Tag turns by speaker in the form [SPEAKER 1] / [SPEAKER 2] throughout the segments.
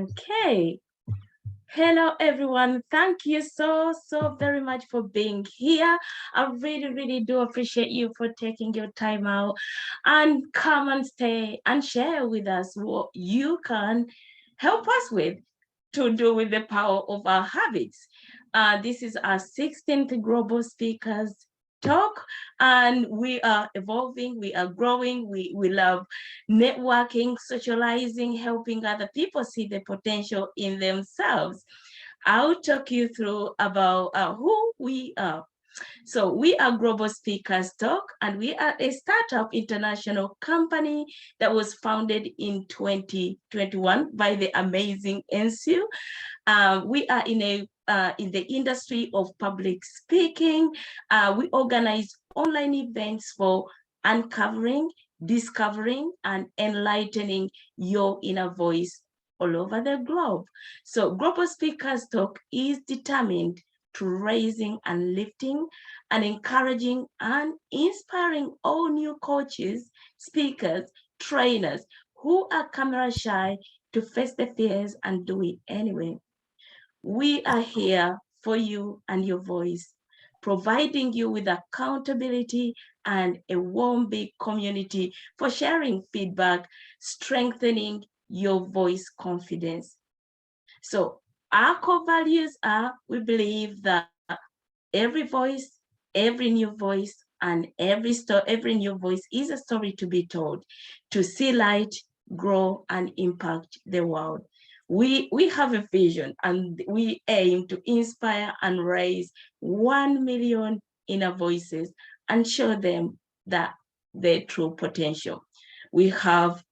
[SPEAKER 1] Okay. Hello, everyone. Thank you so very much for being here. I really do appreciate you for taking your time out and come and stay and share with us what you can help us with to do with the power of our habits. This is our 16th Global Speakers Talk, and we are evolving, we are growing, we love networking, socializing, helping other people see the potential in themselves. I'll talk you through about who we are. So we are Global Speakers Talk, and we are a startup international company that was founded in 2021 by the amazing Ensu. We are in the industry of public speaking. We organize online events for uncovering, discovering, and enlightening your inner voice all over the globe. So Global Speakers Talk is determined to raising and lifting and encouraging and inspiring all new coaches, speakers, trainers who are camera shy to face the fears and do it anyway. We are here for you and your voice, providing you with accountability and a warm, big community for sharing feedback, strengthening your voice confidence. So our core values are, we believe that every voice, every new voice, and every new voice is a story to be told, to see light, grow, and impact the world. We have a vision, and we aim to inspire and raise 1 million inner voices and show them that their true potential. We have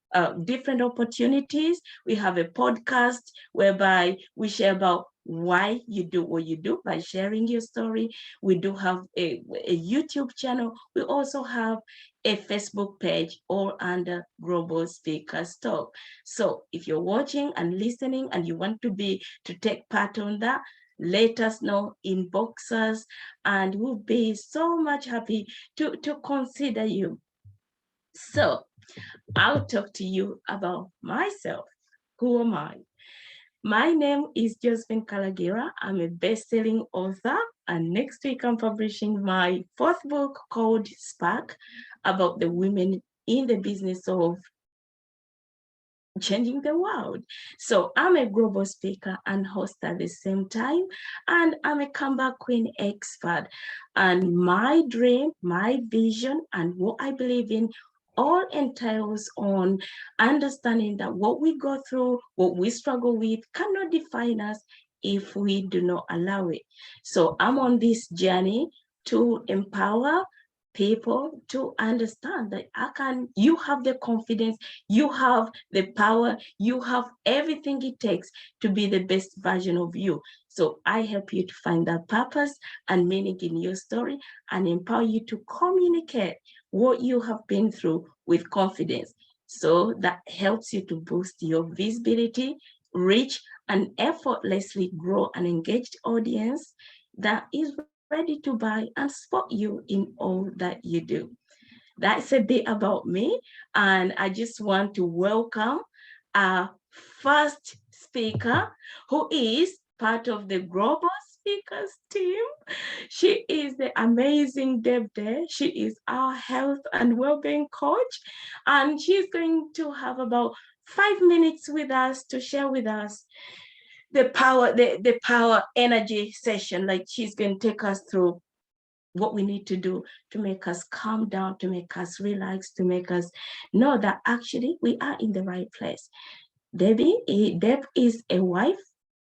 [SPEAKER 1] different opportunities. We have a podcast whereby we share about why you do what you do by sharing your story. We do have a YouTube channel. We also have a Facebook page all under Global Speakers Talk. So if you're watching and listening and you want to take part on that, let us know, inbox us, and we'll be so much happy to consider you. So I'll talk to you about myself. Who am I? My name is Josephine Kalagira. I'm a best-selling author, and next week I'm publishing my fourth book called Spark, about the women in the business of changing the world. So I'm a global speaker and host at the same time, and I'm a comeback queen expert. And my dream, my vision, and what I believe in all entails on understanding that what we go through, what we struggle with, cannot define us if we do not allow it. So I'm on this journey to empower people to understand that you have the confidence, you have the power, you have everything it takes to be the best version of you. So I help you to find that purpose and meaning in your story and empower you to communicate what you have been through with confidence. So that helps you to boost your visibility, reach, and effortlessly grow an engaged audience that is ready to buy and support you in all that you do. That's a bit about me, and I just want to welcome our first speaker, who is part of the Global Speakers team. She is the amazing Depp. She is our health and well-being coach, and she's going to have about 5 minutes with us to share with us the power energy session. Like, she's going to take us through what we need to do to make us calm down, to make us relax, to make us know that actually we are in the right place. Deb is a wife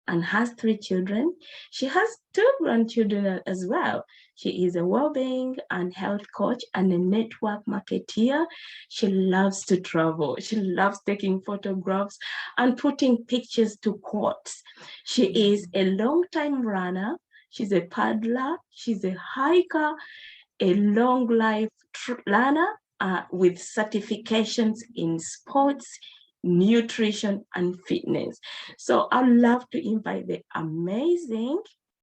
[SPEAKER 1] and has 3 children. She has 2 grandchildren as well. She is a well-being and health coach and a network marketeer. She loves to travel. She loves taking photographs and putting pictures to quotes. She is a long-time runner. She's a paddler. She's a hiker, a long life learner with certifications in sports, nutrition, and fitness. So I'd love to invite the amazing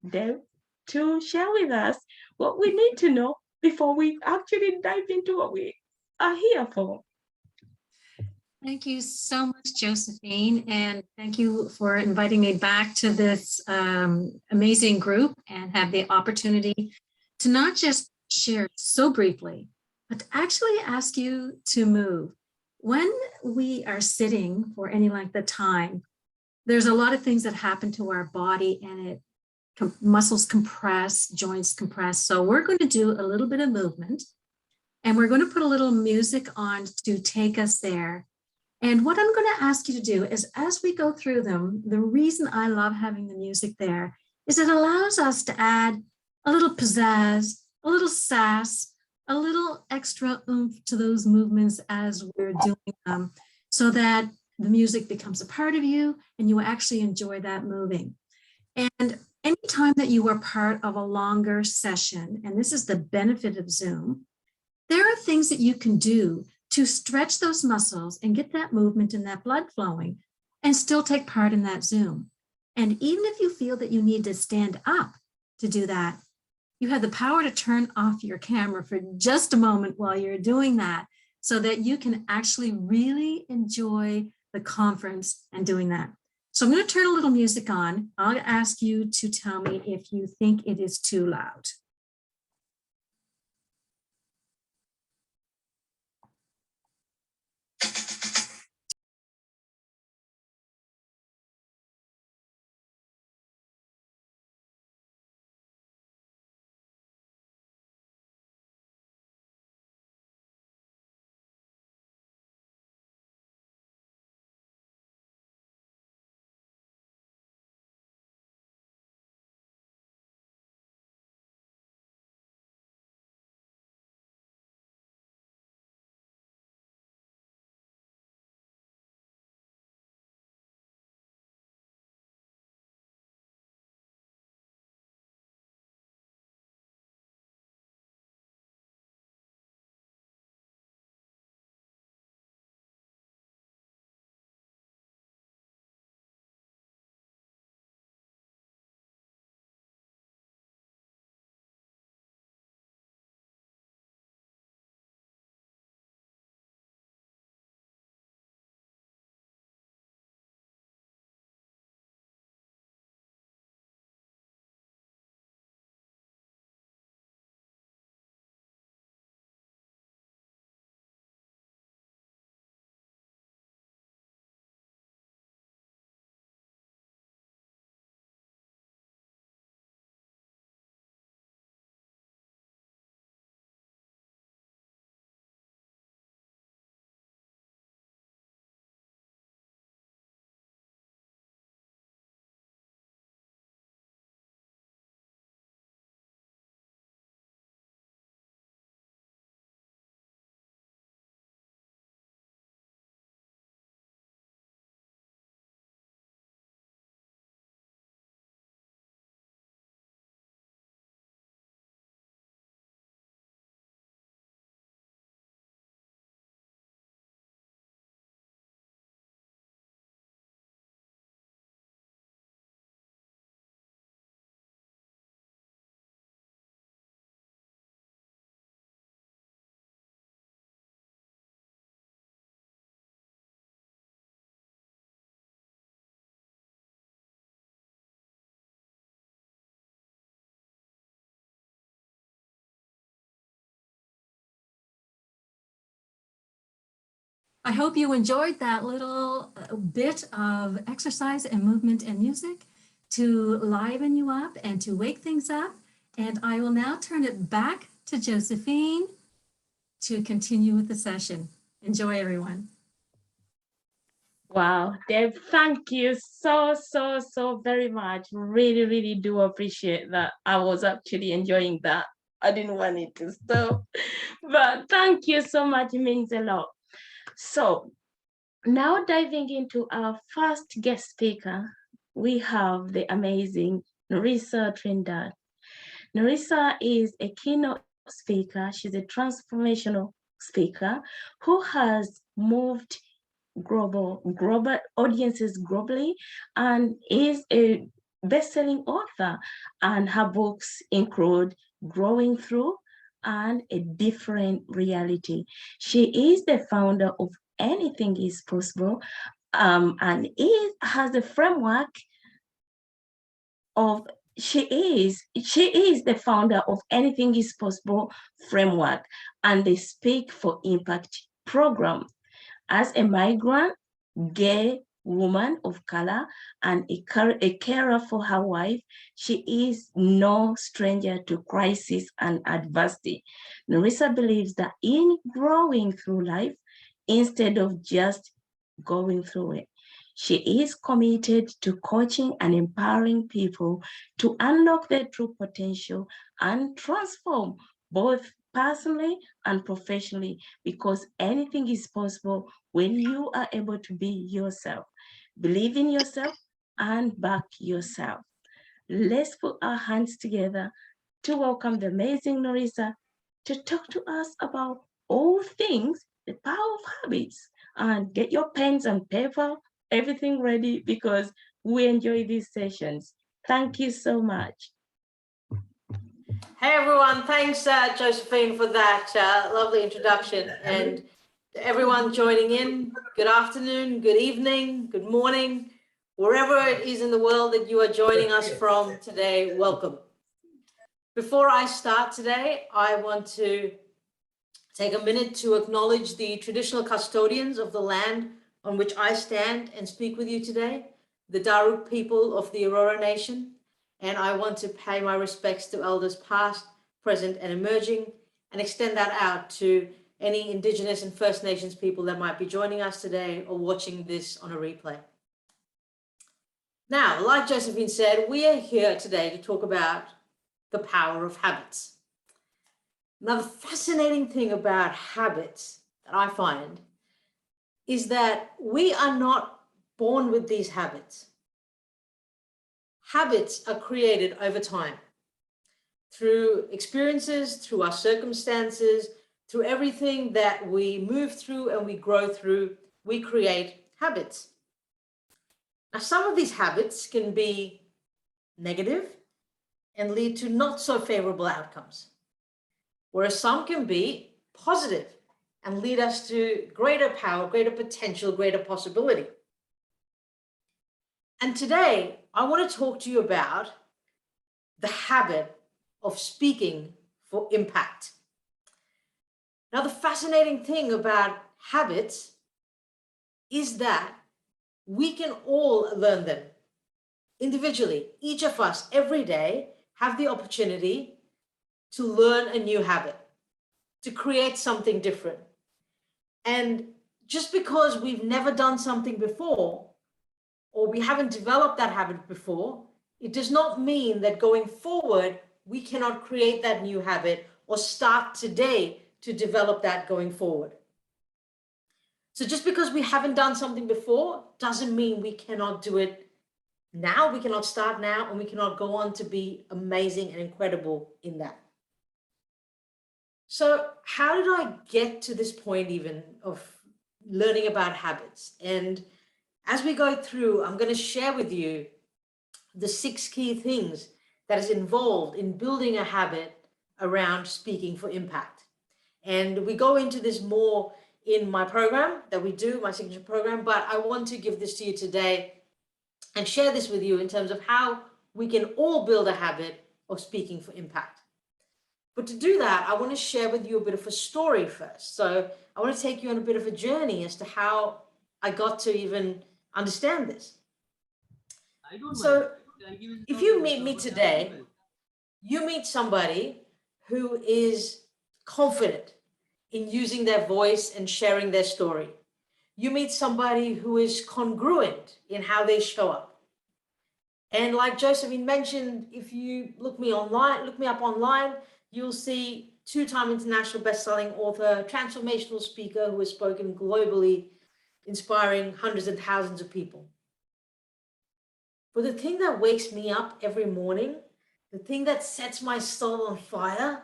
[SPEAKER 1] Deb to share with us what we need to know before we actually dive into what we are here for.
[SPEAKER 2] Thank you so much, Josephine, and thank you for inviting me back to this amazing group and have the opportunity to not just share so briefly, but to actually ask you to move. When we are sitting for any length of time, there's a lot of things that happen to our body and muscles compress, joints compress. So we're going to do a little bit of movement and we're going to put a little music on to take us there. And what I'm going to ask you to do is, as we go through them, the reason I love having the music there is it allows us to add a little pizzazz, a little sass, a little extra oomph to those movements as we're doing them, so that the music becomes a part of you and you actually enjoy that moving. And anytime that you are part of a longer session, and this is the benefit of Zoom, there are things that you can do to stretch those muscles and get that movement and that blood flowing and still take part in that Zoom. And even if you feel that you need to stand up to do that, you have the power to turn off your camera for just a moment while you're doing that so that you can actually really enjoy the conference and doing that. So I'm going to turn a little music on. I'll ask you to tell me if you think it is too loud. I hope you enjoyed that little bit of exercise and movement and music to liven you up and to wake things up. And I will now turn it back to Josephine to continue with the session. Enjoy, everyone.
[SPEAKER 1] Wow, Deb, thank you so very much. Really, really do appreciate that. I was actually enjoying that. I didn't want it to stop, but thank you so much. It means a lot. So now diving into our first guest speaker, we have the amazing Nerissa Trindade. Nerissa is a keynote speaker. She's a transformational speaker who has moved global audiences globally and is a best-selling author, and her books include Growing Through and A Different Reality. She is the founder of anything is possible. And it has a framework of she is the founder of Anything is Possible framework and the Speak for Impact program. As a migrant, gay woman of color, and a carer for her wife, she is no stranger to crisis and adversity. Nerissa believes that in growing through life, instead of just going through it, she is committed to coaching and empowering people to unlock their true potential and transform both personally and professionally, because anything is possible when you are able to be yourself. Believe in yourself and back yourself. Let's put our hands together to welcome the amazing Nerissa to talk to us about all things the power of habits. And get your pens and paper, everything ready, because we enjoy these sessions. Thank you so much.
[SPEAKER 3] Hey everyone, thanks Josephine for that lovely introduction, and to everyone joining in, good afternoon, good evening, good morning, wherever it is in the world that you are joining us from today, welcome. Before I start today, I want to take a minute to acknowledge the traditional custodians of the land on which I stand and speak with you today, the Darug people of the Aurora Nation. And I want to pay my respects to elders past, present, and emerging, and extend that out to any Indigenous and First Nations people that might be joining us today or watching this on a replay. Now, like Josephine said, we are here today to talk about the power of habits. Now, the fascinating thing about habits that I find is that we are not born with these habits. Habits are created over time through experiences, through our circumstances, through everything that we move through and we grow through, we create habits. Now, some of these habits can be negative and lead to not so favorable outcomes, whereas some can be positive and lead us to greater power, greater potential, greater possibility. And today, I want to talk to you about the habit of speaking for impact. Now, the fascinating thing about habits is that we can all learn them individually. Each of us every day have the opportunity to learn a new habit, to create something different. And just because we've never done something before, or we haven't developed that habit before, it does not mean that going forward, we cannot create that new habit or start today to develop that going forward. So just because we haven't done something before doesn't mean we cannot do it now, we cannot start now, and we cannot go on to be amazing and incredible in that. So how did I get to this point even of learning about habits? And as we go through, I'm going to share with you the 6 key things that is involved in building a habit around speaking for impact. And we go into this more in my program that we do, my signature program, but I want to give this to you today and share this with you in terms of how we can all build a habit of speaking for impact. But to do that, I want to share with you a bit of a story first. So I want to take you on a bit of a journey as to how I got to even understand this. So if you meet me today, you meet somebody who is confident in using their voice and sharing their story. You meet somebody who is congruent in how they show up. And like Josephine mentioned, if you look me up online, you'll see 2-time international best-selling author, transformational speaker who has spoken globally, inspiring hundreds and thousands of people. But the thing that wakes me up every morning, the thing that sets my soul on fire,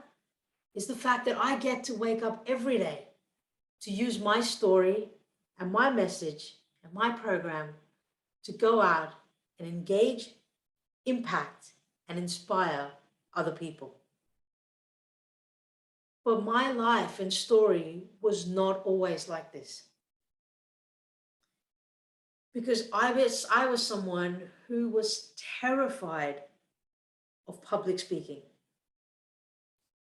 [SPEAKER 3] is the fact that I get to wake up every day to use my story and my message and my program to go out and engage, impact, and inspire other people. But my life and story was not always like this. because I was someone who was terrified of public speaking.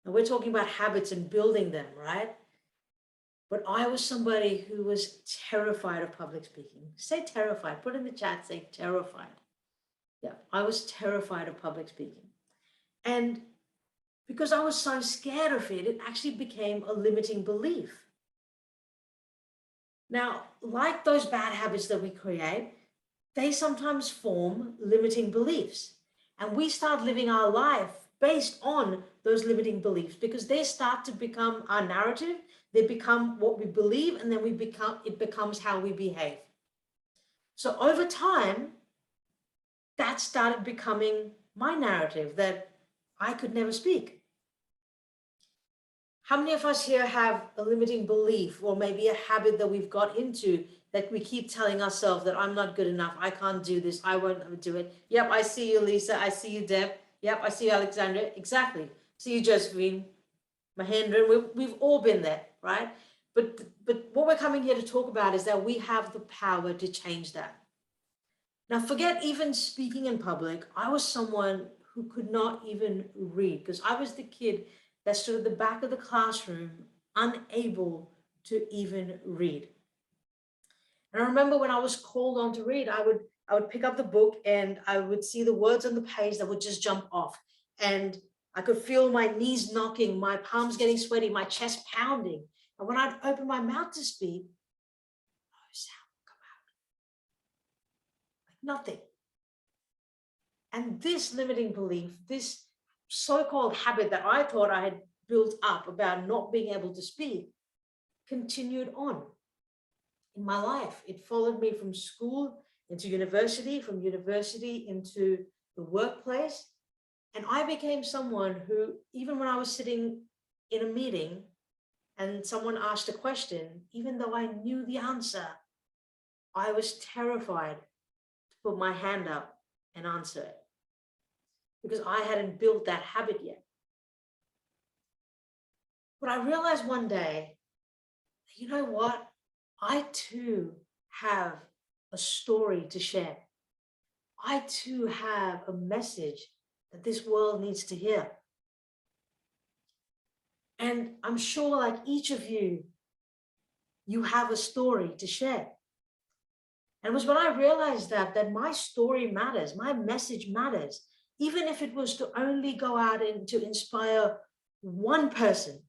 [SPEAKER 3] And we're talking about habits and building them, right? But I was somebody who was terrified of public speaking. Say terrified, put in the chat, say terrified. Yeah, I was terrified of public speaking. And because I was so scared of it, it actually became a limiting belief. Now, like those bad habits that we create, they sometimes form limiting beliefs. And we start living our life based on those limiting beliefs because they start to become our narrative. They become what we believe, and then it becomes how we behave. So over time, that started becoming my narrative, that I could never speak. How many of us here have a limiting belief or maybe a habit that we've got into that we keep telling ourselves that I'm not good enough, I can't do this, I won't do it. Yep, I see you, Lisa. I see you, Depp. Yep, I see you, Alexandra. Exactly. See you, Josephine, Mahendiran. We've all been there, right? But what we're coming here to talk about is that we have the power to change that. Now, forget even speaking in public. I was someone who could not even read because I was the kid that stood at the back of the classroom, unable to even read. And I remember when I was called on to read, I would pick up the book and I would see the words on the page that would just jump off. And I could feel my knees knocking, my palms getting sweaty, my chest pounding. And when I'd open my mouth to speak, no sound would come out. Like nothing. And this limiting belief, this so-called habit that I thought I had built up about not being able to speak, continued on in my life. It followed me from school into university, from university into the workplace. And I became someone who, even when I was sitting in a meeting and someone asked a question, even though I knew the answer, I was terrified to put my hand up and answer it because I hadn't built that habit yet. But I realized one day, you know what? I too have a story to share. I too have a message that this world needs to hear. And I'm sure, like each of you, you have a story to share. And it was when I realized that my story matters, my message matters, even if it was to only go out and to inspire one person,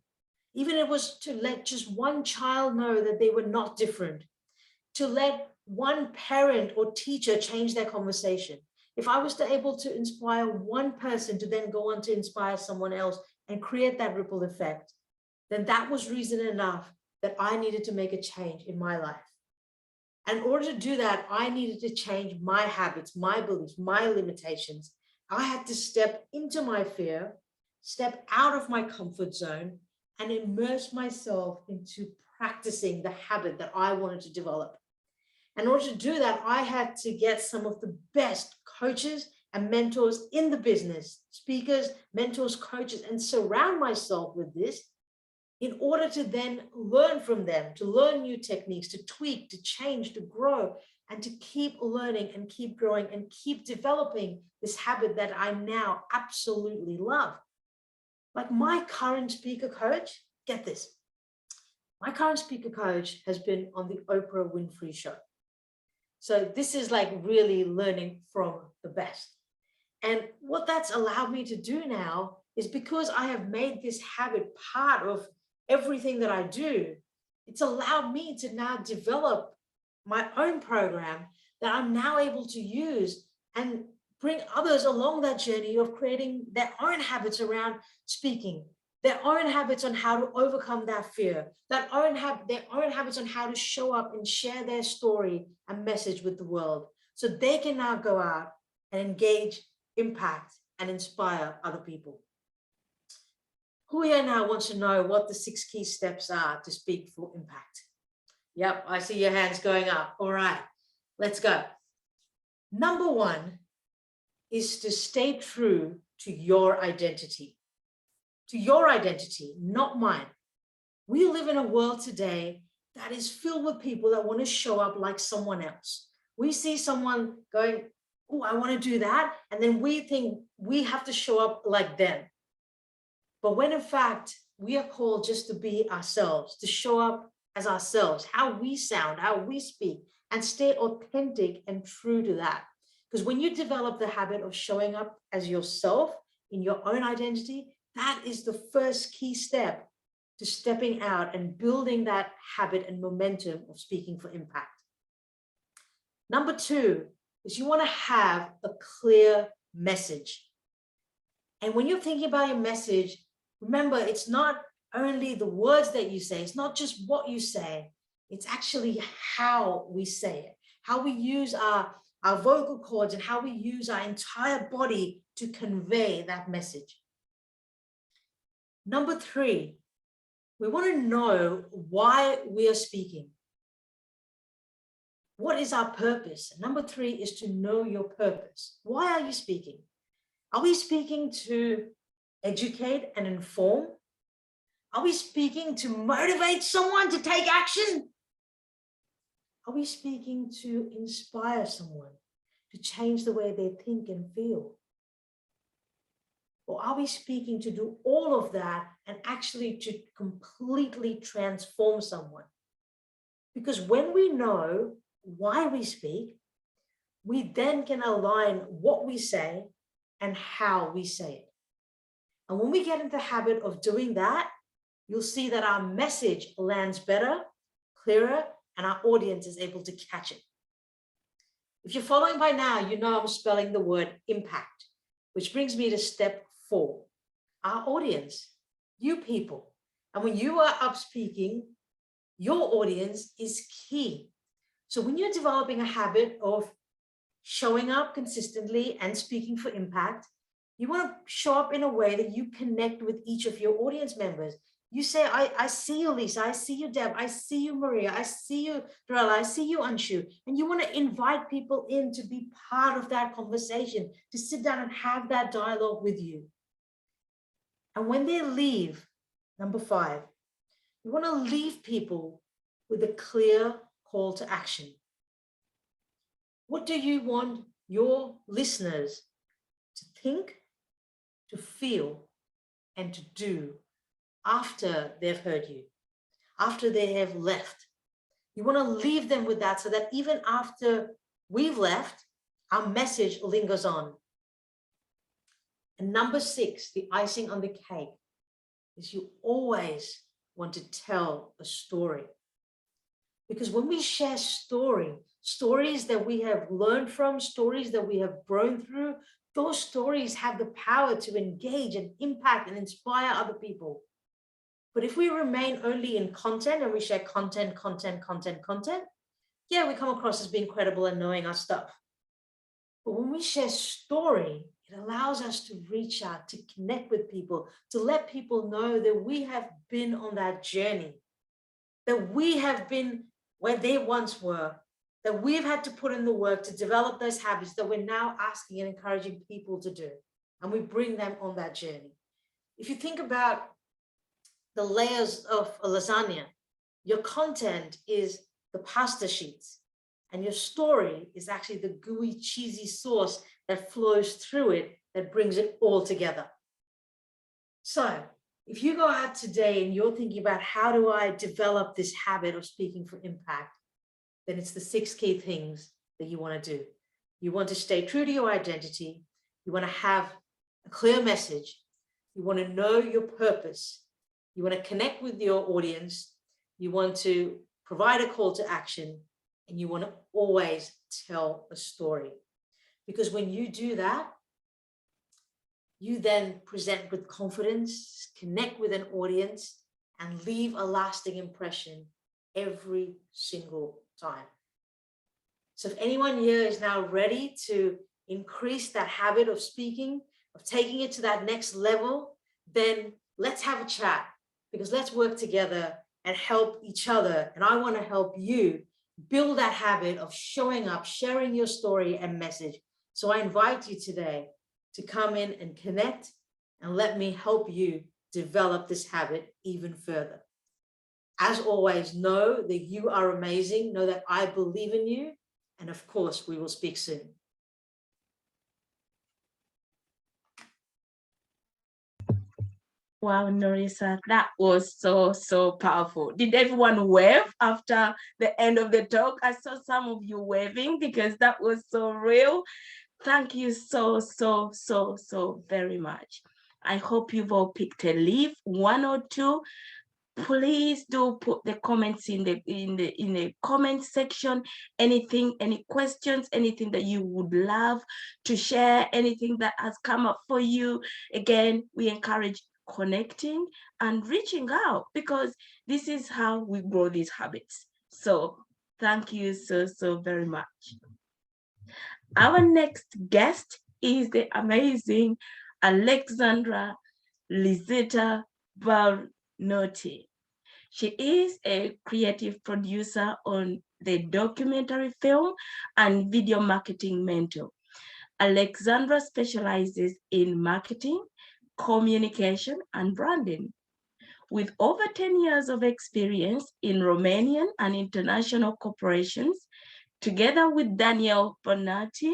[SPEAKER 3] even if it was to let just one child know that they were not different, to let one parent or teacher change their conversation. If I was able to inspire one person to then go on to inspire someone else and create that ripple effect, then that was reason enough that I needed to make a change in my life. And in order to do that, I needed to change my habits, my beliefs, my limitations. I had to step into my fear, step out of my comfort zone, and immerse myself into practicing the habit that I wanted to develop. In order to do that, I had to get some of the best coaches and mentors in the business, speakers, mentors, coaches, and surround myself with this in order to then learn from them, to learn new techniques, to tweak, to change, to grow, and to keep learning and keep growing and keep developing this habit that I now absolutely love. Like my current speaker coach, get this, my current speaker coach has been on the Oprah Winfrey Show. So this is like really learning from the best. And what that's allowed me to do now is because I have made this habit part of everything that I do, it's allowed me to now develop my own program that I'm now able to use and bring others along that journey of creating their own habits around speaking, their own habits on how to overcome that fear, their own habits on how to show up and share their story and message with the world. So they can now go out and engage, impact, and inspire other people. Who here now wants to know what the 6 key steps are to speak for impact? Yep, I see your hands going up. All right, let's go. Number 1 is to stay true to your identity. To your identity, not mine. We live in a world today that is filled with people that want to show up like someone else. We see someone going, oh, I want to do that. And then we think we have to show up like them. But when in fact, we are called just to be ourselves, to show up as ourselves, how we sound, how we speak, and stay authentic and true to that. Because when you develop the habit of showing up as yourself in your own identity, that is the first key step to stepping out and building that habit and momentum of speaking for impact. Number 2 is you want to have a clear message. And when you're thinking about your message, remember, it's not only the words that you say, it's not just what you say, it's actually how we say it, how we use our vocal cords and how we use our entire body to convey that message. Number 3, we want to know why we are speaking. What is our purpose? Number 3 is to know your purpose. Why are you speaking? Are we speaking to educate and inform? Are we speaking to motivate someone to take action? Are we speaking to inspire someone to change the way they think and feel? Or are we speaking to do all of that and actually to completely transform someone? Because when we know why we speak, we then can align what we say and how we say it. And when we get into the habit of doing that, you'll see that our message lands better, clearer, and our audience is able to catch it. If you're following by now, you know I'm spelling the word impact, which brings me to step 4, our audience, you people. And when you are up speaking, your audience is key. So when you're developing a habit of showing up consistently and speaking for impact, you want to show up in a way that you connect with each of your audience members. You say, I see you, Lisa. I see you, Depp. I see you, Maria. I see you, Dorella. I see you, Anshu. And you want to invite people in to be part of that conversation, to sit down and have that dialogue with you. And when they leave, number 5, you want to leave people with a clear call to action. What do you want your listeners to think, to feel, and to do after they've heard you, after they have left? You want to leave them with that so that even after we've left, our message lingers on. And number 6, the icing on the cake, is you always want to tell a story. Because when we share stories that we have learned from, stories that we have grown through, those stories have the power to engage and impact and inspire other people. But if we remain only in content and we share content, yeah, we come across as being credible and knowing our stuff. But when we share story, it allows us to reach out, to connect with people, to let people know that we have been on that journey, that we have been where they once were, that we've had to put in the work to develop those habits that we're now asking and encouraging people to do. And we bring them on that journey. If you think about the layers of a lasagna, your content is the pasta sheets, and your story is actually the gooey, cheesy sauce that flows through it, that brings it all together. So if you go out today and you're thinking about how do I develop this habit of speaking for impact, then it's the 6 key things that you want to do. You want to stay true to your identity. You want to have a clear message. You want to know your purpose. You want to connect with your audience. You want to provide a call to action, and you want to always tell a story. Because when you do that, you then present with confidence, connect with an audience, and leave a lasting impression every single time. So if anyone here is now ready to increase that habit of speaking, of taking it to that next level, then let's have a chat, because let's work together and help each other. And I want to help you build that habit of showing up, sharing your story and message. So I invite you today to come in and connect, and let me help you develop this habit even further. As always, know that you are amazing. Know that I believe in you, And of course, we will speak soon.
[SPEAKER 1] Wow, Nerissa, that was so powerful. Did everyone wave after the end of the talk? I saw some of you waving because that was so real. Thank you so very much. I hope you've all picked a leaf, one or two. Please do put the comments in the comment section. Anything, any questions, anything that you would love to share, anything that has come up for you. Again, we encourage connecting and reaching out, because this is how we grow these habits. So thank you so very much. Our next guest is the amazing Alexandra Lizeta Bărnuți. She is a creative producer on the documentary film and video marketing mentor. Alexandra specializes in marketing, communication, and branding. With over 10 years of experience in Romanian and international corporations, together with Daniel Bărnuți,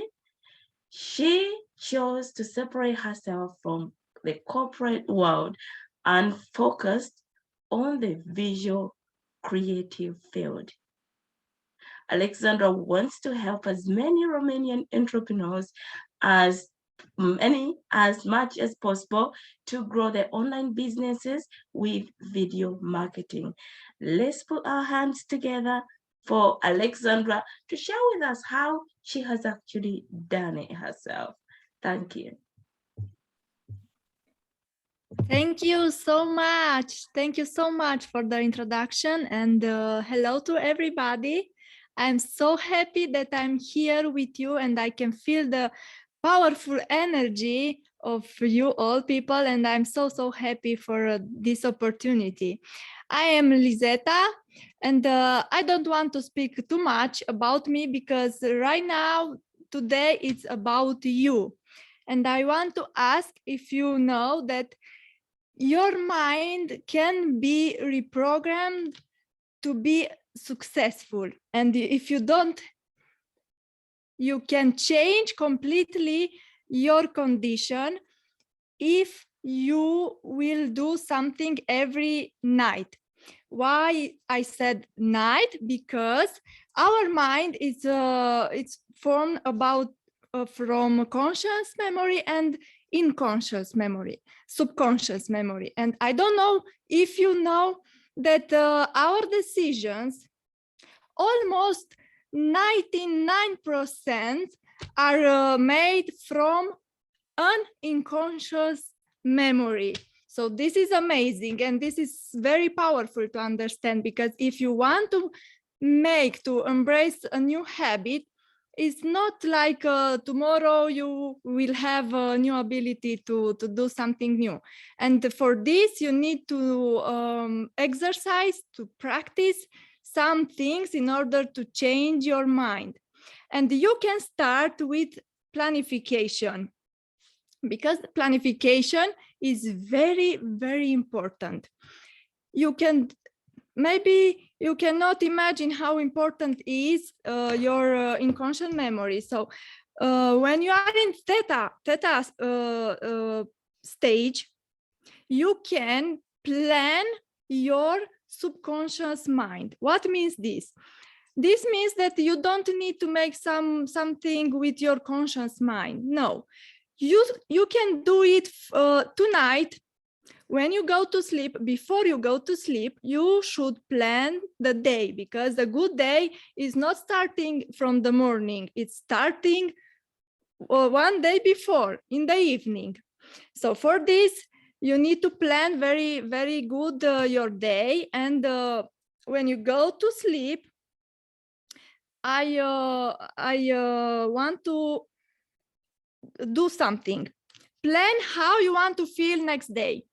[SPEAKER 1] she chose to separate herself from the corporate world and focused on the visual creative field. Alexandra wants to help as many Romanian entrepreneurs as much as possible to grow their online businesses with video marketing. Let's put our hands together for Alexandra to share with us how she has actually done it herself. Thank you.
[SPEAKER 4] Thank you so much. Thank you so much for the introduction, and hello to everybody. I'm so happy that I'm here with you and I can feel the powerful energy of you all people, and I'm so happy for this opportunity. I am Lizeta, and I don't want to speak too much about me because right now, today, it's about you. And I want to ask if you know that your mind can be reprogrammed to be successful. And if you don't, you can change completely your condition if you will do something every night. Why I said night? Because our mind is it's formed from conscious memory and unconscious memory, subconscious memory. And I don't know if you know that our decisions, almost 99% are made from an unconscious memory. So this is amazing, and this is very powerful to understand, because if you want to embrace a new habit, it's not like tomorrow you will have a new ability to do something new. And for this, you need to exercise, to practice some things in order to change your mind. And you can start with planification, because planification is very important. Maybe you cannot imagine how important is your unconscious memory. So when you are in theta stage, you can plan your subconscious mind. What means this? This means that you don't need to make something with your conscious mind. No, you can do it tonight. When you go to sleep, before you go to sleep, you should plan the day, because a good day is not starting from the morning. It's starting one day before, in the evening. So for this, you need to plan very good your day. And when you go to sleep, I want to do something. Plan how you want to feel next day.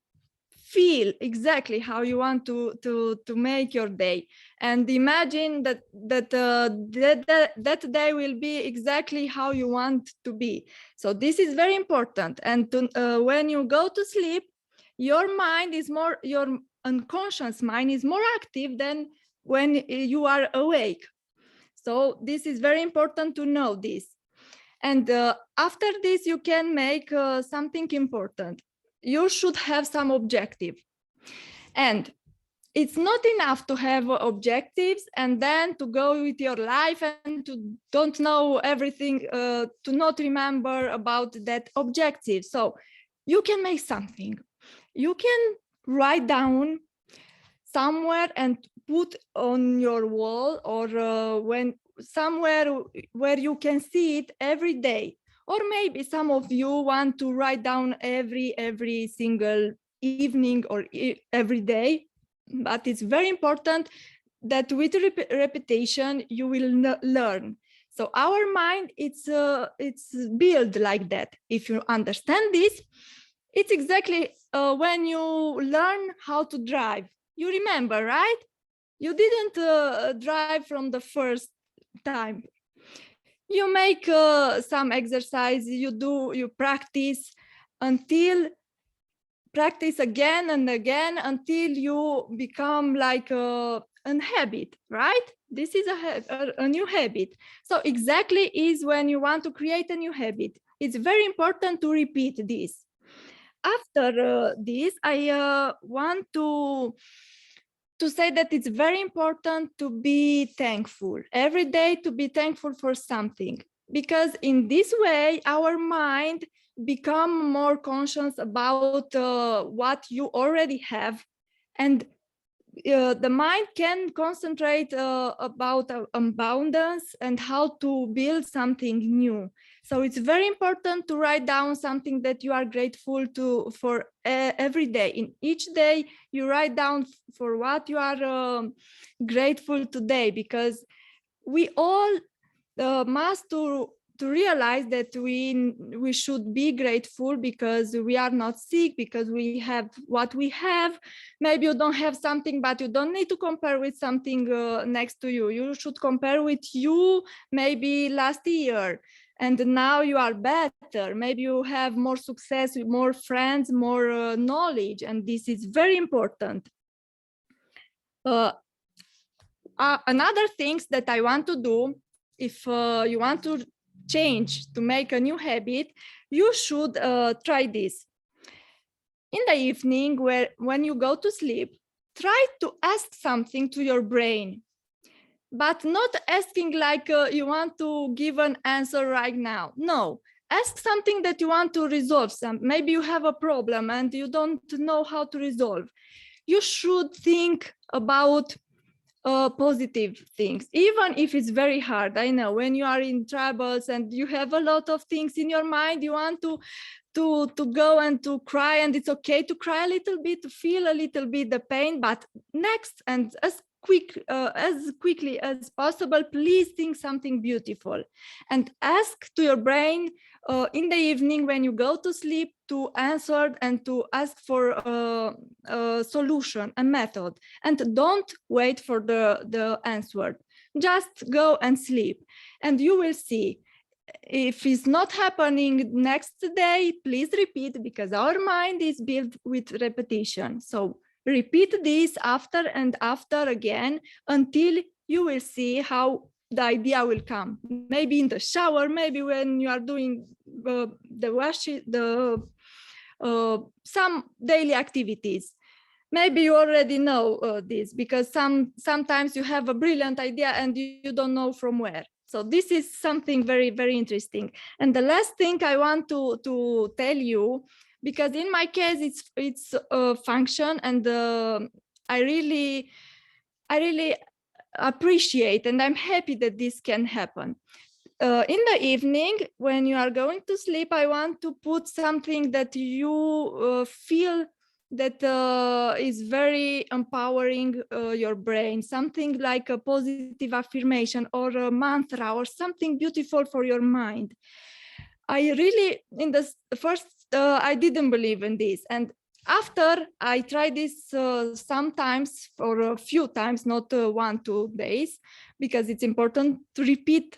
[SPEAKER 4] Feel exactly how you want to make your day, and imagine that day will be exactly how you want to be. So this is very important. And when you go to sleep, your unconscious mind is more active than when you are awake. So this is very important to know this. And after this, you can make something important. You should have some objective. And it's not enough to have objectives and then to go with your life and to don't know everything, to not remember about that objective. So you can make something. You can write down somewhere and put on your wall, or when somewhere where you can see it every day. Or maybe some of you want to write down every single evening or every day. But it's very important that with repetition you will learn. So our mind, it's built like that. If you understand this, it's exactly when you learn how to drive. You remember, right? You didn't drive from the first time. You make some exercise, you practice again and again until you become like a habit, right? This is a new habit. So exactly is when you want to create a new habit. It's very important to repeat this. After this, I want to say that it's very important to be thankful every day, to be thankful for something, because in this way our mind become more conscious about what you already have, and the mind can concentrate about abundance and how to build something new. So it's very important to write down something that you are grateful for every day. In each day, you write down for what you are grateful today, because we all must to realize that we should be grateful because we are not sick, because we have what we have. Maybe you don't have something, but you don't need to compare with something next to you. You should compare with you maybe last year, and now you are better. Maybe you have more success, more friends, more knowledge, and this is very important. Another things that I want to do, if you want to change, to make a new habit, you should try this. In the evening, when you go to sleep, try to ask something to your brain, but not asking like you want to give an answer right now. No, ask something that you want to resolve. Maybe you have a problem and you don't know how to resolve. You should think about positive things, even if it's very hard. I know when you are in troubles and you have a lot of things in your mind, you want to go and to cry, and it's okay to cry a little bit, to feel a little bit the pain, but next and as quickly as possible, please think something beautiful and ask to your brain in the evening when you go to sleep to answer and to ask for a solution, a method, and don't wait for the answer. Just go and sleep, and you will see. If it's not happening next day, please repeat, because our mind is built with repetition. So repeat this after and after again until you will see how the idea will come. Maybe in the shower, maybe when you are doing some daily activities. Maybe you already know this, because sometimes you have a brilliant idea and you don't know from where. So this is something very, very interesting. And the last thing I want to tell you, because in my case it's a function, and I really appreciate, and I'm happy that this can happen. In the evening, when you are going to sleep, I want to put something that you feel that is very empowering your brain, something like a positive affirmation or a mantra or something beautiful for your mind. I really, in the first, I didn't believe in this. And after I tried this sometimes for a few times, not 1-2 days, because it's important to repeat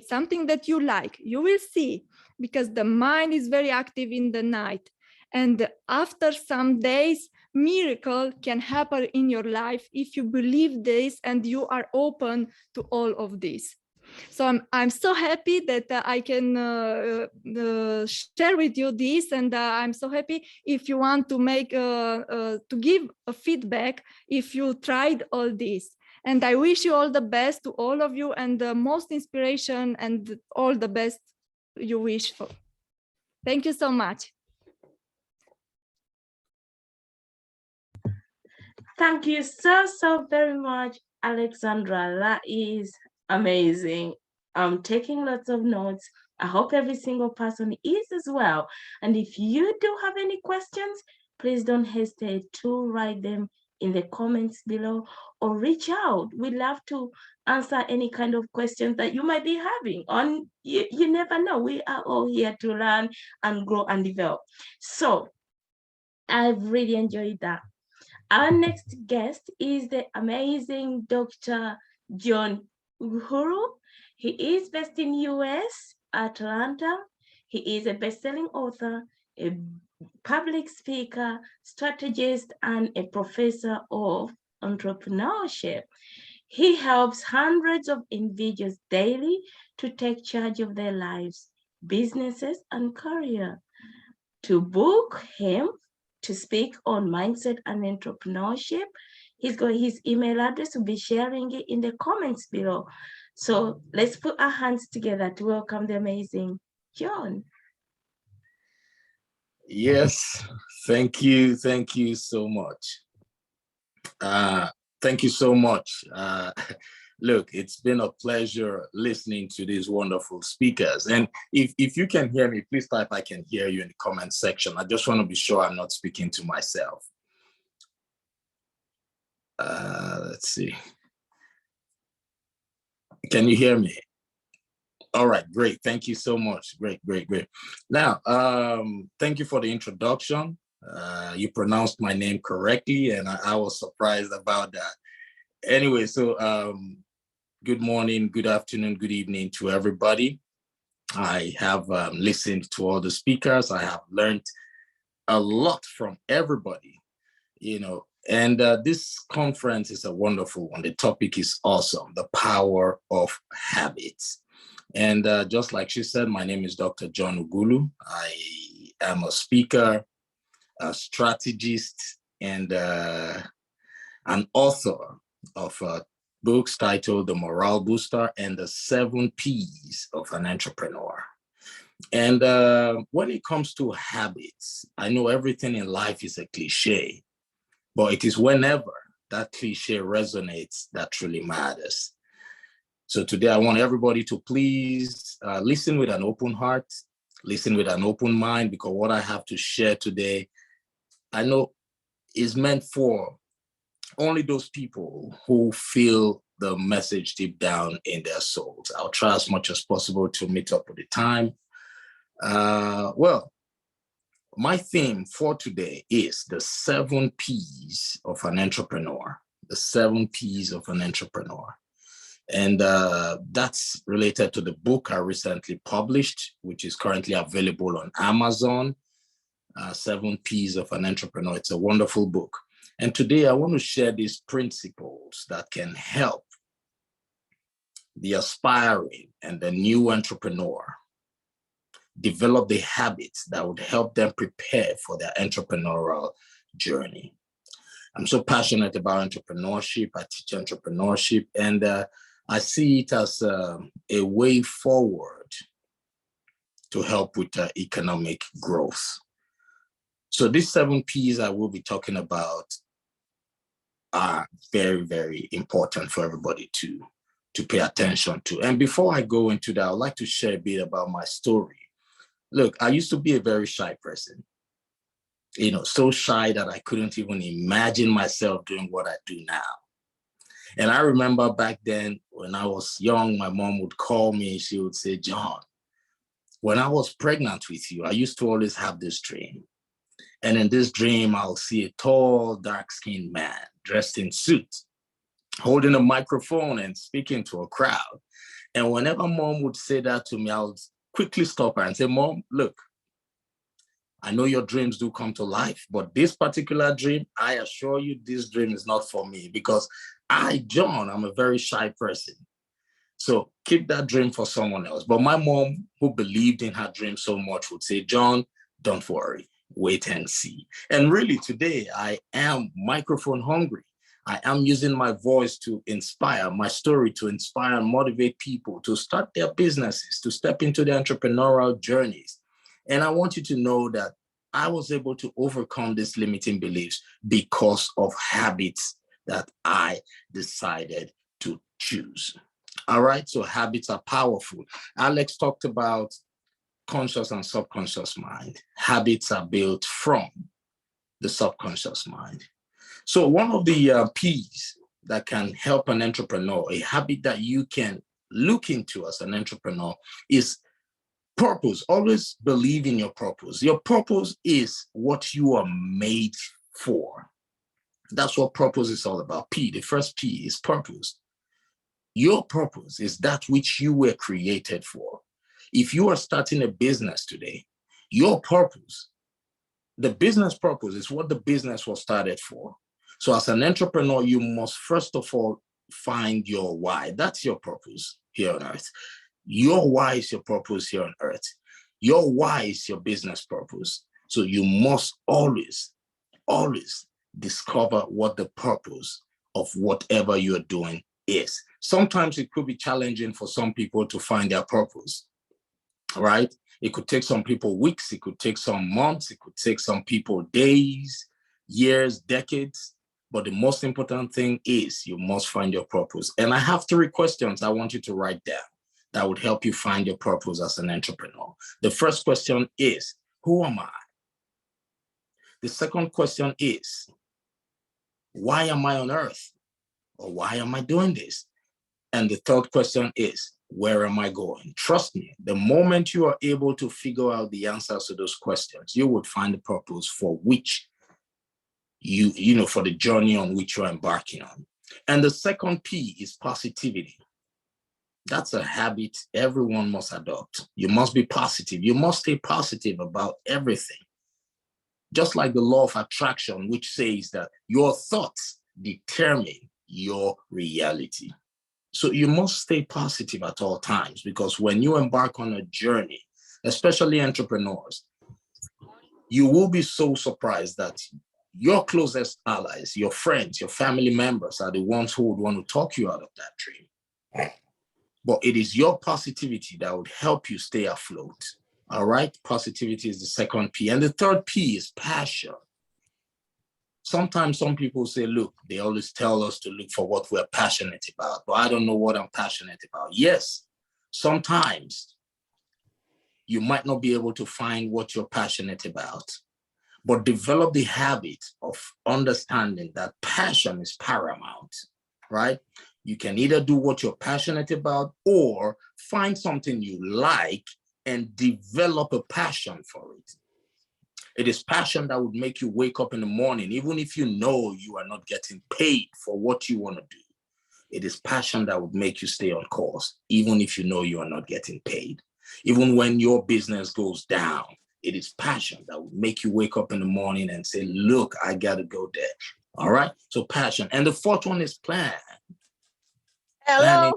[SPEAKER 4] something that you like. You will see, because the mind is very active in the night. And after some days, miracle can happen in your life if you believe this and you are open to all of this. So I'm so happy that I can share with you this, and I'm so happy if you want to make to give a feedback if you tried all this. And I wish you all the best to all of you, and the most inspiration and all the best you wish for. Thank you so much.
[SPEAKER 1] Thank you so very much, Alexandra. That is amazing. I'm taking lots of notes. I hope every single person is as well. And if you do have any questions, please don't hesitate to write them in the comments below or reach out. We'd love to answer any kind of questions that you might be having. You never know. We are all here to learn and grow and develop. So I've really enjoyed that. Our next guest is the amazing Dr. John Ughulu. He is based in US, Atlanta. He is a best-selling author, a public speaker, strategist, and a professor of entrepreneurship. He helps hundreds of individuals daily to take charge of their lives, businesses, and career. To book him to speak on mindset and entrepreneurship, he's got his email address. We'll be sharing it in the comments below. So let's put our hands together to welcome the amazing John.
[SPEAKER 5] Yes, thank you so much. Thank you so much. Look, it's been a pleasure listening to these wonderful speakers. And if you can hear me, please type I can hear you in the comment section. I just want to be sure I'm not speaking to myself. Let's see. Can you hear me? All right, great. Thank you so much. Great. Now, thank you for the introduction. You pronounced my name correctly, and I was surprised about that. Anyway, so good morning, good afternoon, good evening to everybody. I have listened to all the speakers. I have learned a lot from everybody, and this conference is a wonderful one. The topic is awesome, the power of habits. And just like she said, my name is Dr. John Ughulu. I am a speaker, a strategist, and an author of books titled The Morale Booster and The 7 P's of an Entrepreneur. And when it comes to habits, I know everything in life is a cliche, but it is whenever that cliche resonates that truly matters. So today I want everybody to please listen with an open heart, listen with an open mind, because what I have to share today, I know is meant for only those people who feel the message deep down in their souls. I'll try as much as possible to meet up with the time. Well, my theme for today is the 7 P's of an entrepreneur, the 7 P's of an entrepreneur. And that's related to the book I recently published, which is currently available on Amazon, 7 P's of an Entrepreneur. It's a wonderful book. And today I want to share these principles that can help the aspiring and the new entrepreneur develop the habits that would help them prepare for their entrepreneurial journey. I'm so passionate about entrepreneurship. I teach entrepreneurship, and I see it as a way forward to help with economic growth. So these 7 P's I will be talking about are very, very important for everybody to pay attention to. And before I go into that, I'd like to share a bit about my story. Look, I used to be a very shy person, so shy that I couldn't even imagine myself doing what I do now. And I remember back then when I was young, my mom would call me and she would say, John, when I was pregnant with you, I used to always have this dream. And in this dream, I'll see a tall, dark-skinned man dressed in suit, holding a microphone and speaking to a crowd. And whenever mom would say that to me, I would quickly stop her and say, Mom, look, I know your dreams do come to life, but this particular dream, I assure you, this dream is not for me because John, I'm a very shy person. So keep that dream for someone else. But my mom, who believed in her dream so much, would say, John, don't worry, wait and see. And really today, I am microphone hungry. I am using my voice to inspire, my story to inspire and motivate people to start their businesses, to step into the entrepreneurial journeys. And I want you to know that I was able to overcome these limiting beliefs because of habits that I decided to choose. All right, so habits are powerful. Alex talked about conscious and subconscious mind. Habits are built from the subconscious mind. So one of the P's that can help an entrepreneur, a habit that you can look into as an entrepreneur, is purpose. Always believe in your purpose. Your purpose is what you are made for. That's what purpose is all about. P, the first P is purpose. Your purpose is that which you were created for. If you are starting a business today, your purpose, the business purpose is what the business was started for. So as an entrepreneur, you must first of all find your why. That's your purpose here on earth. Your why is your purpose here on earth. Your why is your business purpose. So you must always, always discover what the purpose of whatever you're doing is. Sometimes it could be challenging for some people to find their purpose, right? It could take some people weeks, it could take some months, it could take some people days, years, decades. But the most important thing is you must find your purpose. And I have 3 questions I want you to write down that would help you find your purpose as an entrepreneur. The first question is, who am I? The second question is, why am I on earth? Or why am I doing this? And the third question is, where am I going? Trust me, the moment you are able to figure out the answers to those questions, you would find the purpose for which for the journey on which you're embarking on. And the second P is positivity. That's a habit everyone must adopt. You must be positive. You must stay positive about everything. Just like the law of attraction, which says that your thoughts determine your reality. So you must stay positive at all times, because when you embark on a journey, especially entrepreneurs, you will be so surprised that your closest allies, your friends, your family members are the ones who would want to talk you out of that dream. But it is your positivity that would help you stay afloat. All right? Positivity is the second P. And the third P is passion. Sometimes some people say, look, they always tell us to look for what we're passionate about, but I don't know what I'm passionate about. Yes, sometimes you might not be able to find what you're passionate about, but develop the habit of understanding that passion is paramount, right? You can either do what you're passionate about or find something you like and develop a passion for it. It is passion that would make you wake up in the morning, even if you know you are not getting paid for what you want to do. It is passion that would make you stay on course, even if you know you are not getting paid. Even when your business goes down, it is passion that would make you wake up in the morning and say, look, I got to go there. All right? So passion. And the fourth one is plan.
[SPEAKER 6] Hello?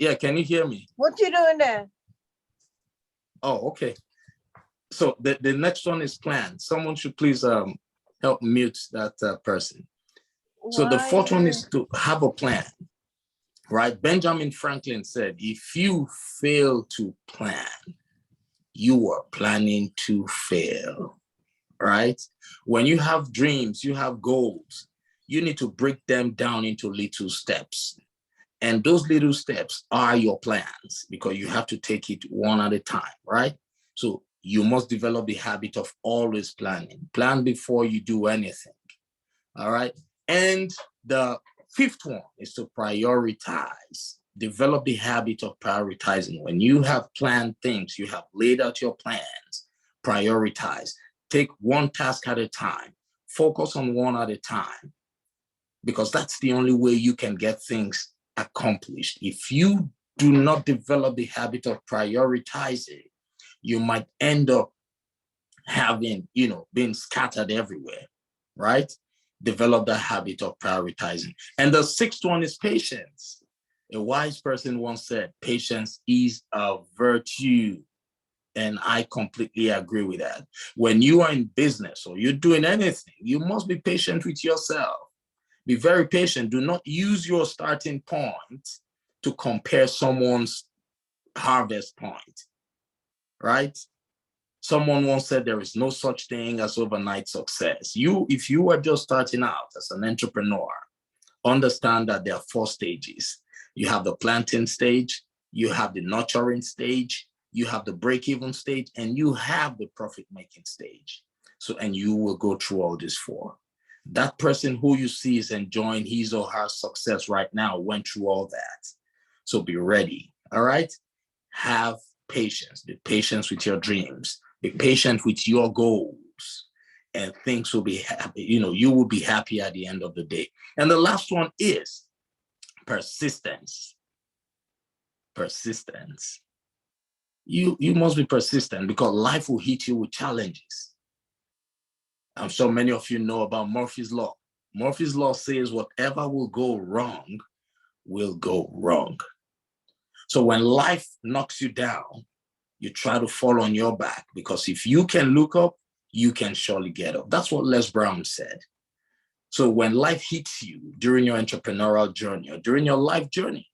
[SPEAKER 5] Yeah, can you hear me?
[SPEAKER 6] What you doing there?
[SPEAKER 5] Oh, okay. So the next one is plan. Someone should please help mute that person. So the fourth one is to have a plan, right? Benjamin Franklin said, if you fail to plan, you are planning to fail, right? When you have dreams, you have goals, you need to break them down into little steps. And those little steps are your plans, because you have to take it one at a time, right? So you must develop the habit of always planning. Plan before you do anything, all right? And the fifth one is to prioritize. Develop the habit of prioritizing. When you have planned things, you have laid out your plans, prioritize. Take one task at a time. Focus on one at a time, because that's the only way you can get things accomplished. If you do not develop the habit of prioritizing, you might end up having, been scattered everywhere, right? Develop the habit of prioritizing. And the sixth one is patience. A wise person once said, patience is a virtue. And I completely agree with that. When you are in business or you're doing anything, you must be patient with yourself. Be very patient. Do not use your starting point to compare someone's harvest point, right? Someone once said there is no such thing as overnight success. If you are just starting out as an entrepreneur, understand that there are 4 stages. You have the planting stage, you have the nurturing stage, you have the break-even stage, and you have the profit-making stage. So, and you will go through all these 4. That person who you see is enjoying his or her success right now went through all that. So be ready, all right? Have patience. Be patient with your dreams. Be patient with your goals, and things will be happy. You will be happy at the end of the day. And the last one is persistence. Persistence. You must be persistent because life will hit you with challenges. I'm sure many of you know about Murphy's Law. Murphy's Law says whatever will go wrong will go wrong. So when life knocks you down, you try to fall on your back, because if you can look up, you can surely get up. That's what Les Brown said. So when life hits you during your entrepreneurial journey or during your life journey,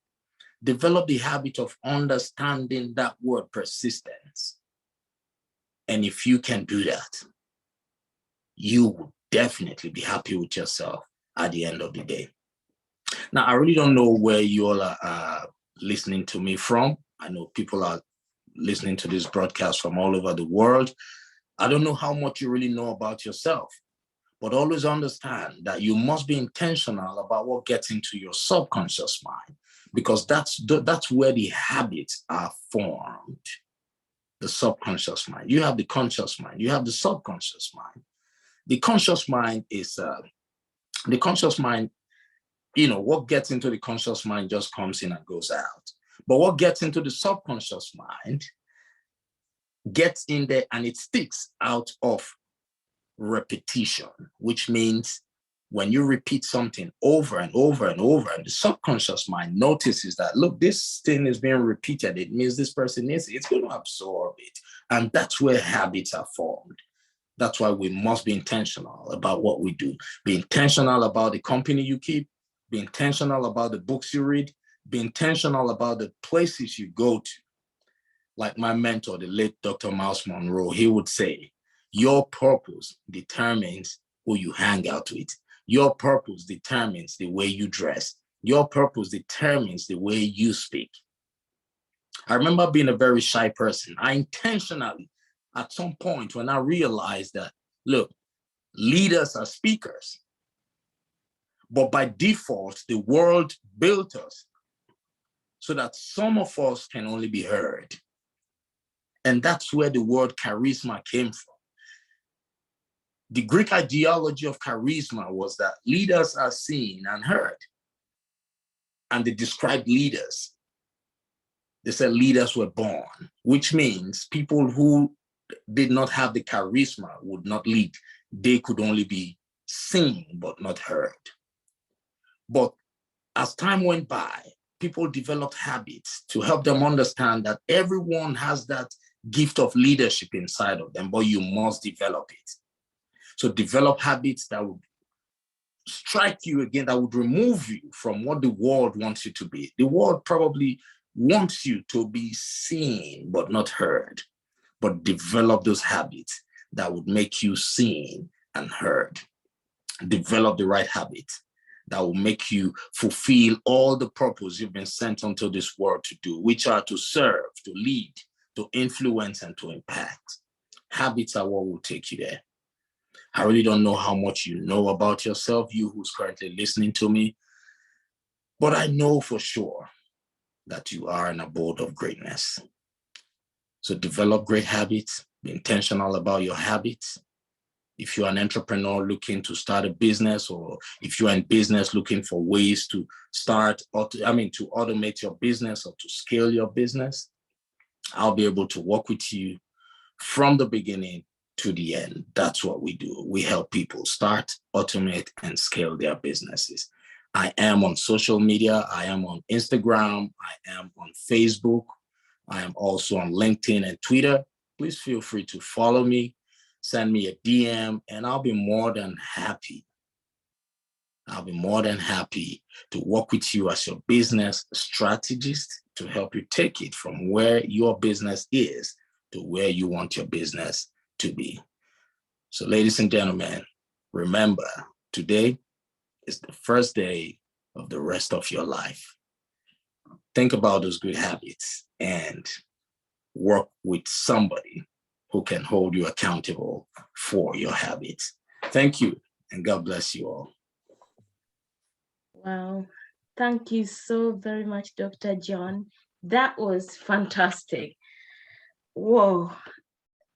[SPEAKER 5] develop the habit of understanding that word persistence. And if you can do that, you will definitely be happy with yourself at the end of the day. Now, I really don't know where you all are listening to me from. I know people are listening to this broadcast from all over the world. I don't know how much you really know about yourself, but always understand that you must be intentional about what gets into your subconscious mind, because that's where the habits are formed. The subconscious mind. You have the conscious mind. You have the subconscious mind. The conscious mind is what gets into the conscious mind just comes in and goes out. But what gets into the subconscious mind gets in there and it sticks out of repetition, which means when you repeat something over and over and over, and the subconscious mind notices that, look, this thing is being repeated, it means this person needs it, it's going to absorb it. And that's where habits are formed. That's why we must be intentional about what we do. Be intentional about the company you keep. Be intentional about the books you read. Be intentional about the places you go to. Like my mentor, the late Dr. Miles Monroe, he would say, your purpose determines who you hang out with. Your purpose determines the way you dress. Your purpose determines the way you speak. I remember being a very shy person. I intentionally, at some point when I realized that, look, leaders are speakers, but by default, the world built us so that some of us can only be heard. And that's where the word charisma came from. The Greek ideology of charisma was that leaders are seen and heard. And they described leaders. They said leaders were born, which means people who did not have the charisma would not lead. They could only be seen but not heard. But as time went by, people developed habits to help them understand that everyone has that gift of leadership inside of them, but you must develop it. So develop habits that would strike you again, that would remove you from what the world wants you to be. The world probably wants you to be seen but not heard, but develop those habits that would make you seen and heard. Develop the right habits that will make you fulfill all the purpose you've been sent onto this world to do, which are to serve, to lead, to influence, and to impact. Habits are what will take you there. I really don't know how much you know about yourself, you who's currently listening to me, but I know for sure that you are an abode of greatness. So develop great habits, be intentional about your habits. If you're an entrepreneur looking to start a business, or if you're in business looking for ways to start, or to automate your business or to scale your business, I'll be able to work with you from the beginning to the end. That's what we do. We help people start, automate, and scale their businesses. I am on social media. I am on Instagram. I am on Facebook. I am also on LinkedIn and Twitter. Please feel free to follow me, send me a DM, and I'll be more than happy. I'll be more than happy to work with you as your business strategist to help you take it from where your business is to where you want your business to be. So ladies and gentlemen, remember, today is the first day of the rest of your life. Think about those good habits and work with somebody who can hold you accountable for your habits. Thank you, and God bless you all.
[SPEAKER 1] Wow. Thank you so very much, Dr. John. That was fantastic. Whoa.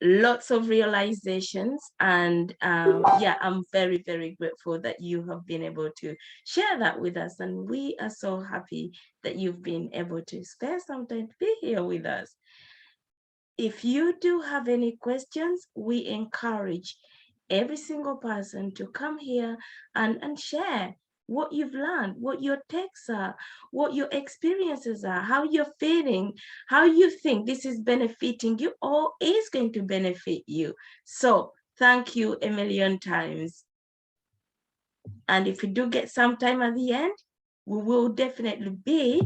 [SPEAKER 1] Lots of realizations, and yeah, I'm very, very grateful that you have been able to share that with us, and we are so happy that you've been able to spare some time to be here with us. If you do have any questions, we encourage every single person to come here and share what you've learned, what your takes are, what your experiences are, how you're feeling, how you think this is benefiting you or is going to benefit you. So thank you a million times. And if you do get some time at the end, we will definitely be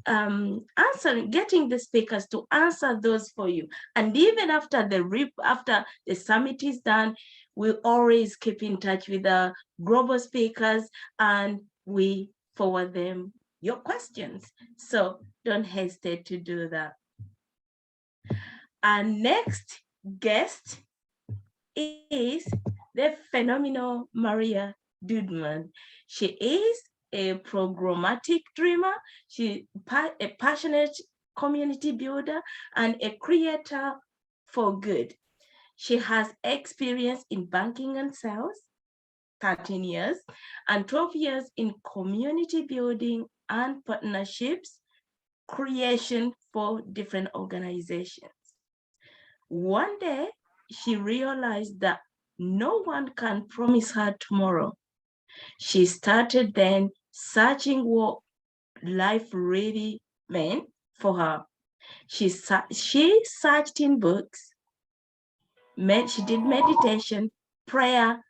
[SPEAKER 1] getting the speakers to answer those for you. And even after the summit is done, we always keep in touch with the global speakers and we forward them your questions. So don't hesitate to do that. Our next guest is the phenomenal Maria Dudeman. She is a programmatic dreamer, she's a passionate community builder, and a creator for good. She has experience in banking and sales, 13 years, and 12 years in community building and partnerships creation for different organizations. One day, she realized that no one can promise her tomorrow. She started then searching what life really meant for her. She searched in books, she did meditation, prayer,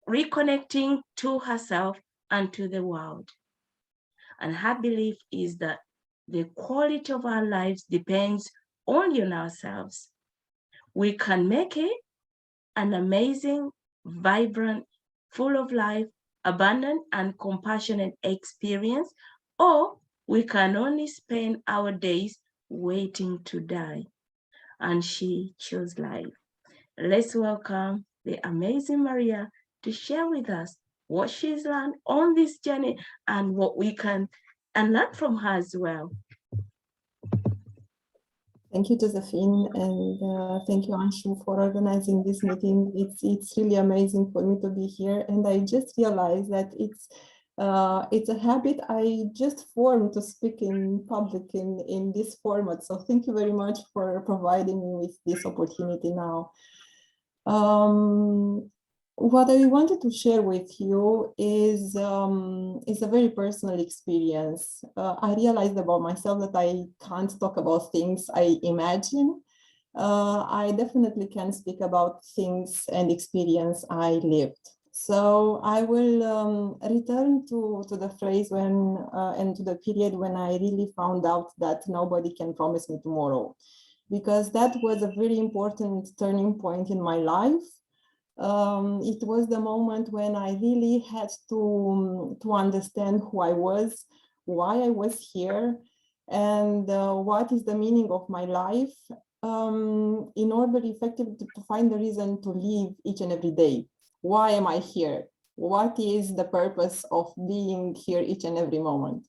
[SPEAKER 1] reconnecting to herself and to the world. And her belief is that the quality of our lives depends only on ourselves. We can make it an amazing, vibrant, full of life, abundant, and compassionate experience, or we can only spend our days waiting to die. And she chose life. Let's welcome the amazing Maria to share with us what she's learned on this journey and what we can learn from her as well.
[SPEAKER 7] Thank you, Josephine, and thank you, Anshu, for organizing this meeting. It's really amazing for me to be here, and I just realized that it's a habit I just formed to speak in public in this format. So thank you very much for providing me with this opportunity now. What I wanted to share with you is a very personal experience. I realized about myself that I can't talk about things I imagine. I definitely can speak about things and experience I lived. So I will return to the phrase when and to the period when I really found out that nobody can promise me tomorrow, because that was a very important turning point in my life. It was the moment when I really had to understand who I was, why I was here, and what is the meaning of my life, in order effectively to find the reason to live each and every day. Why am I here? What is the purpose of being here each and every moment?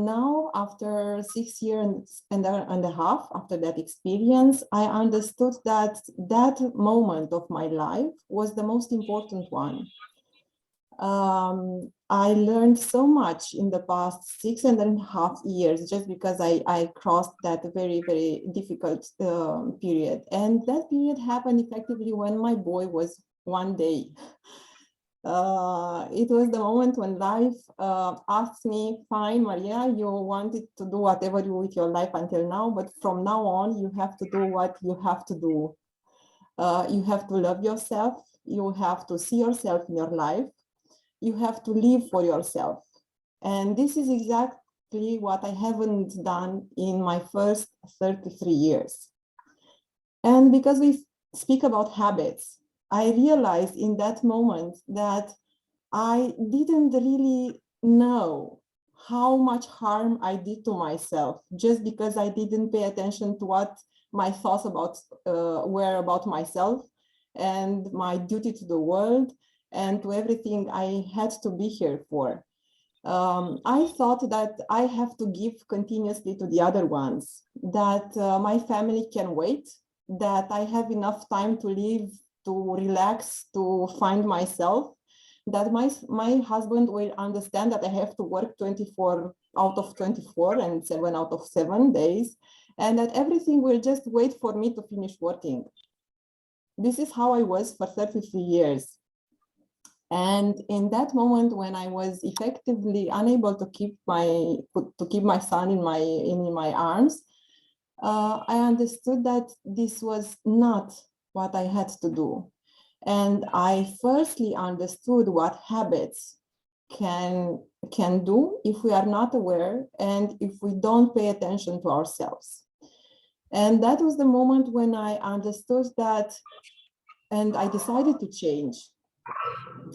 [SPEAKER 7] Now, after 6 years and a half after that experience, I understood that that moment of my life was the most important one. I learned so much in the past 6.5 years just because I crossed that very, very difficult period. And that period happened effectively when my boy was 1 day. It was the moment when life asked me, fine, Maria, you wanted to do whatever you with your life until now, but from now on, you have to do what you have to do. You have to love yourself. You have to see yourself in your life. You have to live for yourself. And this is exactly what I haven't done in my first 33 years. And because we speak about habits, I realized in that moment that I didn't really know how much harm I did to myself just because I didn't pay attention to what my thoughts were about myself and my duty to the world and to everything I had to be here for. I thought that I have to give continuously to the other ones, that my family can wait, that I have enough time to live, to relax, to find myself, that my husband will understand that I have to work 24 out of 24 and 7 out of 7 days, and that everything will just wait for me to finish working. This is how I was for 33 years. And in that moment, when I was effectively unable to keep my son in my arms, I understood that this was not what I had to do. And I firstly understood what habits can do if we are not aware and if we don't pay attention to ourselves. And that was the moment when I understood that, and I decided to change.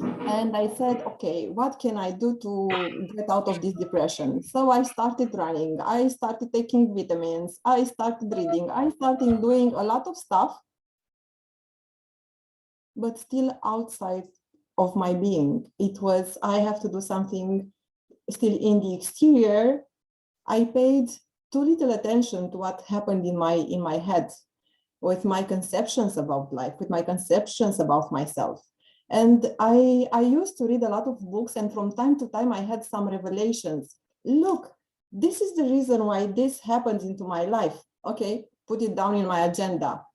[SPEAKER 7] And I said, okay, what can I do to get out of this depression? So I started running, I started taking vitamins, I started reading, I started doing a lot of stuff, but still outside of my being. It was, I have to do something still in the exterior. I paid too little attention to what happened in my head, with my conceptions about life, with my conceptions about myself. And I used to read a lot of books, and from time to time I had some revelations. Look, this is the reason why this happens into my life. Okay, put it down in my agenda.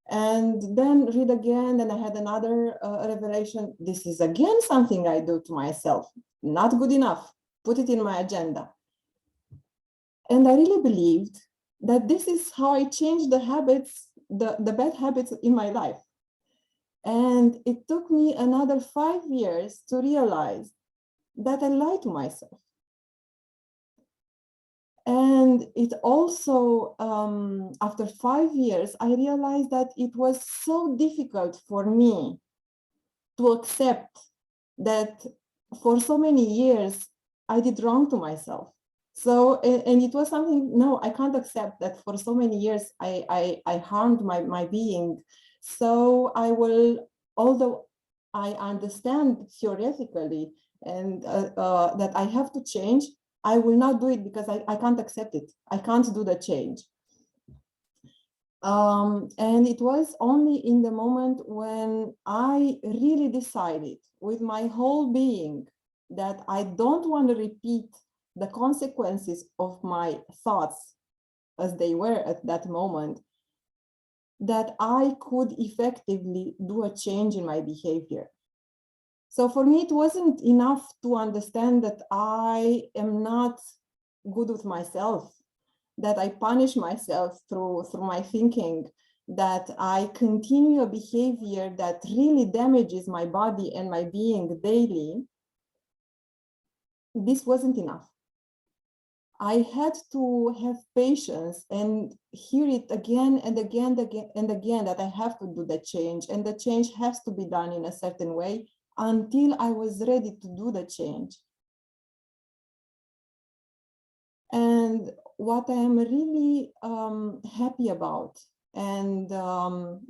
[SPEAKER 7] And then read again, and I had another revelation. This is again something I do to myself. Not good enough. Put it in my agenda. And I really believed that this is how I changed the habits, the bad habits in my life. And it took me another 5 years to realize that I lied to myself. And it also, after 5 years, I realized that it was so difficult for me to accept that for so many years, I did wrong to myself. So, and it was something, no, I can't accept that for so many years, I harmed my being. So I will, although I understand theoretically and that I have to change, I will not do it because I can't accept it. I can't do the change. And it was only in the moment when I really decided with my whole being that I don't want to repeat the consequences of my thoughts as they were at that moment, that I could effectively do a change in my behavior. So for me, it wasn't enough to understand that I am not good with myself, that I punish myself through my thinking, that I continue a behavior that really damages my body and my being daily. This wasn't enough. I had to have patience and hear it again and again and again that I have to do the change, and the change has to be done in a certain way until I was ready to do the change. And what I am really happy about and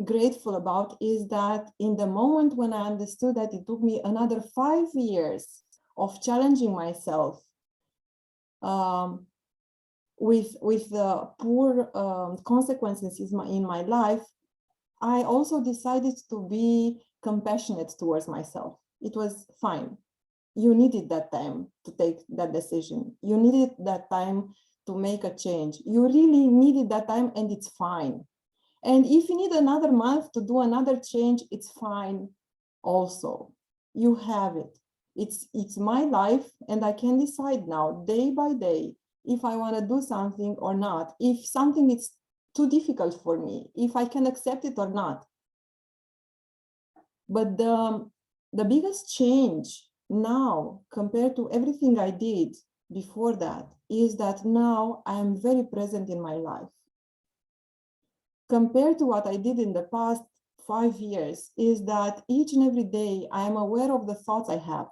[SPEAKER 7] grateful about is that in the moment when I understood that it took me another 5 years of challenging myself with the poor consequences in my life, I also decided to be compassionate towards myself. it was fine. You needed that time to take that decision. You needed that time to make a change. You really needed that time, and it's fine. And if you need another month to do another change, it's fine also. You have it. It's my life, and I can decide now, day by day, if I want to do something or not, if something is too difficult for me, if I can accept it or not. But the biggest change now compared to everything I did before that is that now I am very present in my life. Compared to what I did in the past 5 years is that each and every day I am aware of the thoughts I have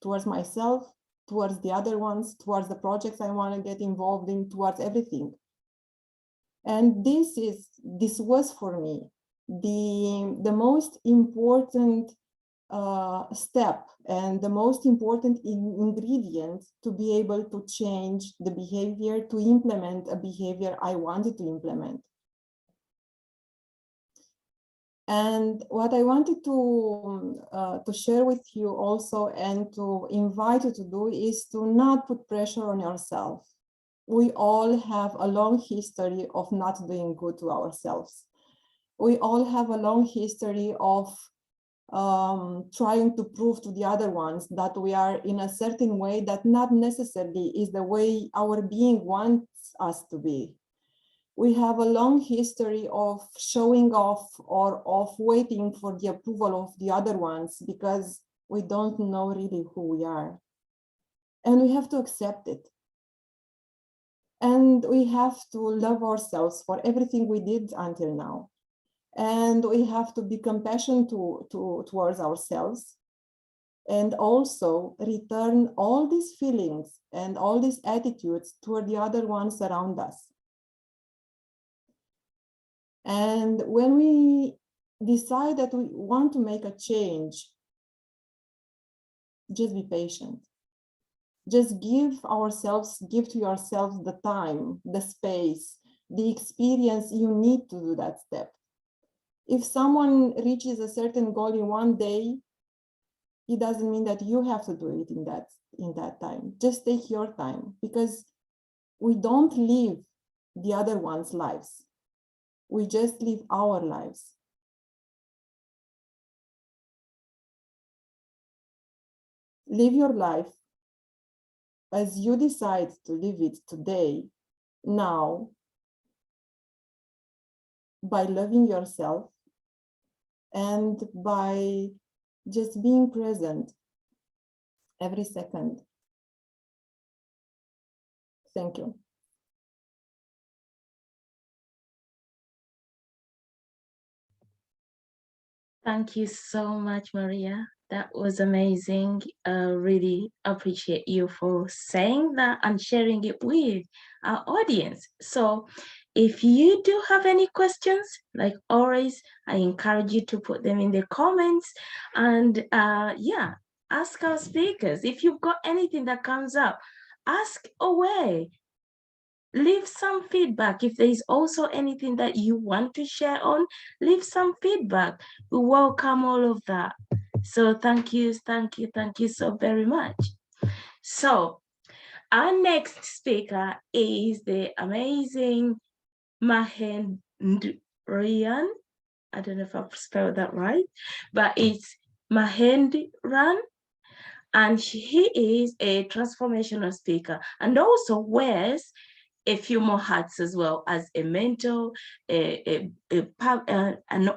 [SPEAKER 7] towards myself, towards the other ones, towards the projects I want to get involved in, towards everything. And this was for me the most important step and the most important ingredient to be able to change the behavior, to implement a behavior I wanted to implement. And what I wanted to share with you also and to invite you to do is to not put pressure on yourself. We all have a long history of not doing good to ourselves. We all have a long history of trying to prove to the other ones that we are in a certain way that not necessarily is the way our being wants us to be. We have a long history of showing off or of waiting for the approval of the other ones because we don't know really who we are. And we have to accept it. And we have to love ourselves for everything we did until now. And we have to be compassionate towards ourselves and also return all these feelings and all these attitudes toward the other ones around us. And when we decide that we want to make a change, just be patient. Just give to yourselves the time, the space, the experience you need to do that step. If someone reaches a certain goal in one day, it doesn't mean that you have to do it in that time. Just take your time, because we don't live the other one's lives. We just live our lives. Live your life as you decide to live it today, now, by loving yourself and by just being present every second. Thank you.
[SPEAKER 1] Thank you so much, Maria. That was amazing. Really appreciate you for saying that and sharing it with our audience. So if you do have any questions, like always, I encourage you to put them in the comments and yeah, ask our speakers. If you've got anything that comes up, ask away. Leave some feedback. If there is also anything that you want to share on, leave some feedback. We welcome all of that. So thank you so very much. So our next speaker is the amazing Mahendiran. I don't know if I've spelled that right, but it's Mahendiran. And he is a transformational speaker and also wears a few more hats as well, as a mentor, an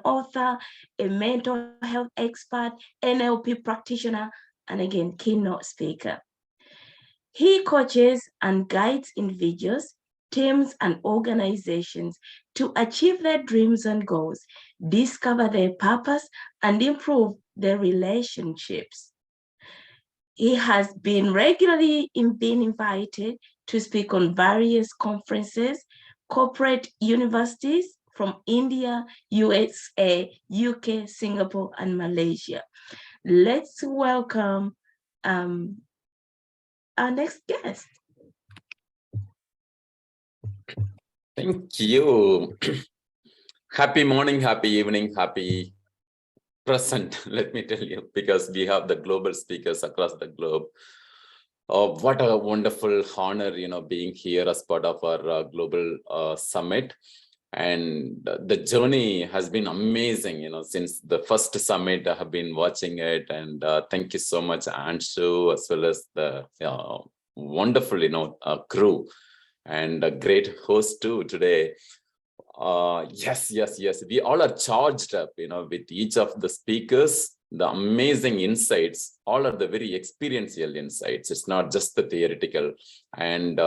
[SPEAKER 1] author, a mental health expert, NLP practitioner, and again, keynote speaker. He coaches and guides individuals, teams, and organizations to achieve their dreams and goals, discover their purpose, and improve their relationships. He has been regularly being invited to speak on various conferences, corporate universities from India, USA, UK, Singapore, and Malaysia. Let's welcome our next guest.
[SPEAKER 8] Thank you. Happy morning, happy evening, happy present, let me tell you, because we have the global speakers across the globe. What a wonderful honor, being here as part of our global summit. And the journey has been amazing, since the first summit. I have been watching it, and thank you so much, Anshu, as well as the wonderful, crew, and a great host too today. Yes. We all are charged up, with each of the speakers. The amazing insights, all are the very experiential insights. It's not just the theoretical. And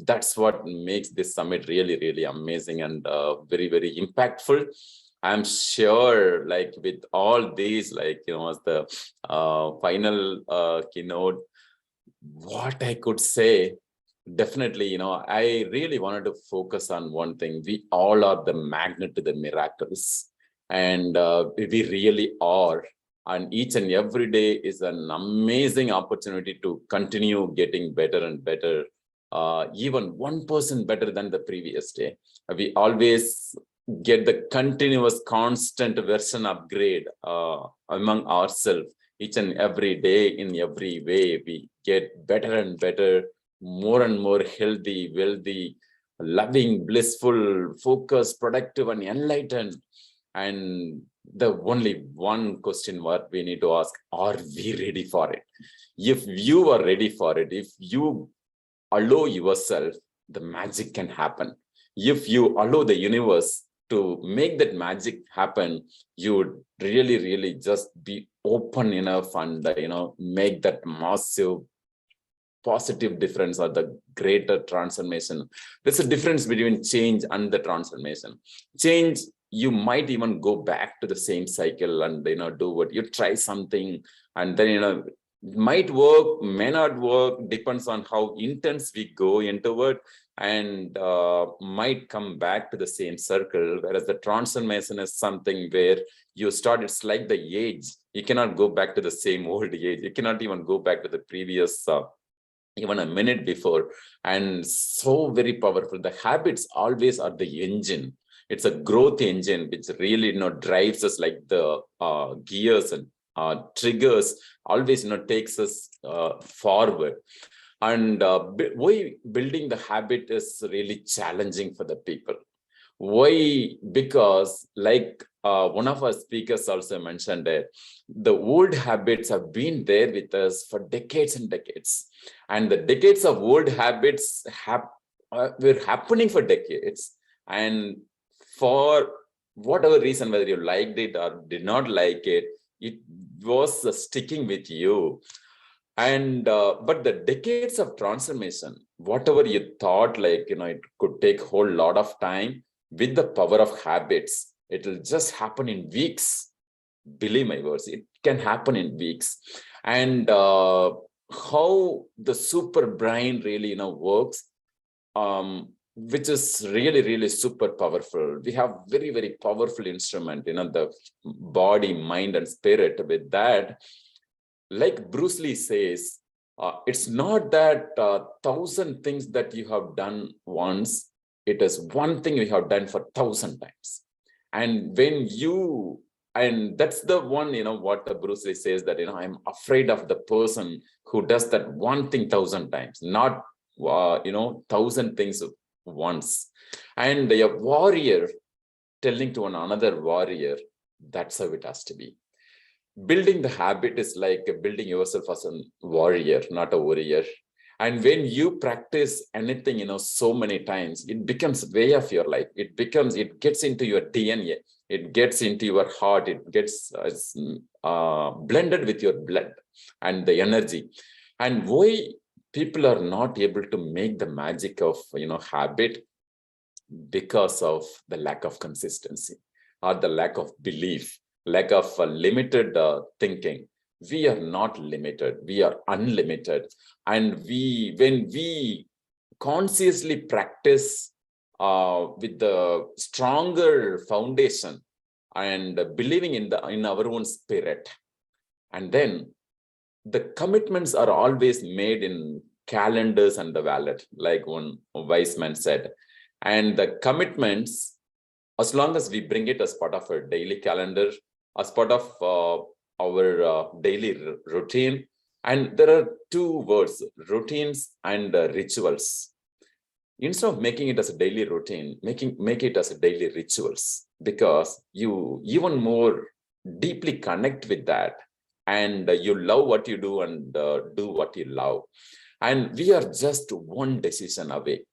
[SPEAKER 8] that's what makes this summit really, really amazing and very, very impactful. I'm sure, like with all these, as the final keynote, what I could say, definitely, I really wanted to focus on one thing. We all are the magnet to the miracles. And we really are. And each and every day is an amazing opportunity to continue getting better and better, even 1% better than the previous day. We always get the continuous, constant version upgrade among ourselves. Each and every day, in every way, we get better and better, more and more healthy, wealthy, loving, blissful, focused, productive, and enlightened. And the only one question what we need to ask, are we ready for it? If you are ready for it, if you allow yourself, the magic can happen. If you allow the universe to make that magic happen, you would really, really just be open enough and, make that massive positive difference or the greater transformation. There's a difference between change and the transformation. Change, you might even go back to the same cycle and do what you try something, and then it might work, may not work, depends on how intense we go into it, and might come back to the same circle. Whereas the transformation is something where you start, it's like the age. You cannot go back to the same old age. You cannot even go back to the previous even a minute before. And so very powerful. The habits always are the engine. It's a growth engine which really drives us, like the gears and triggers, always takes us forward. And why building the habit is really challenging for the people. Why? Because like one of our speakers also mentioned it, the old habits have been there with us for decades and decades. And the decades of old habits were happening for decades. And for whatever reason, whether you liked it or did not like it, it was sticking with you. And but the decades of transformation, whatever you thought, it could take a whole lot of time, with the power of habits, it will just happen in weeks. Believe my words, it can happen in weeks. And how the super brain really works, which is really, really super powerful. We have very, very powerful instrument, the body, mind, and spirit. With that, like Bruce Lee says, it's not that 1,000 things that you have done once, it is one thing you have done for 1,000 times. And when you, and that's the one, what Bruce Lee says, that, I'm afraid of the person who does that one thing 1,000 times, not, 1,000 things once. And a warrior telling to another warrior, that's how it has to be. Building the habit is like building yourself as a warrior, not a warrior. And when you practice anything, so many times, it becomes way of your life. It gets into your DNA. It gets into your heart. It gets blended with your blood and the energy. And why people are not able to make the magic of, habit? Because of the lack of consistency or the lack of belief, lack of limited thinking. We are not limited, we are unlimited. And when we consciously practice with the stronger foundation and believing in our own spirit, and then the commitments are always made in calendars and the wallet, like one wise man said. And the commitments, as long as we bring it as part of our daily calendar, as part of our daily routine. And there are two words, routines and rituals. Instead of making it as a daily routine, make it as a daily rituals, because you even more deeply connect with that, and you love what you do and do what you love. And we are just one decision away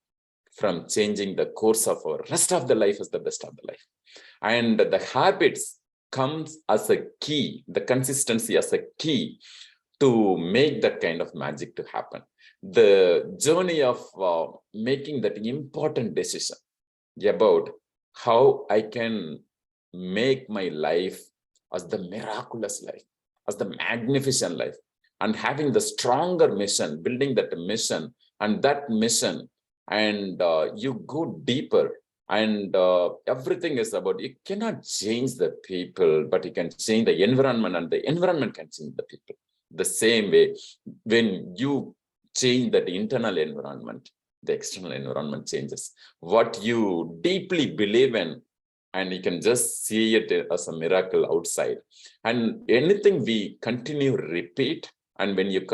[SPEAKER 8] from changing the course of our rest of the life as the best of the life. And the habits comes as a key, the consistency as a key to make that kind of magic to happen. The journey of making that important decision about how I can make my life as the miraculous life, as the magnificent life, and having the stronger mission, building that mission, and that mission, and you go deeper, and everything is about, you cannot change the people, but you can change the environment, and the environment can change the people. The same way, when you change that internal environment, the external environment changes. What you deeply believe in, and you can just see it as a miracle outside. And anything we continue repeat, and when you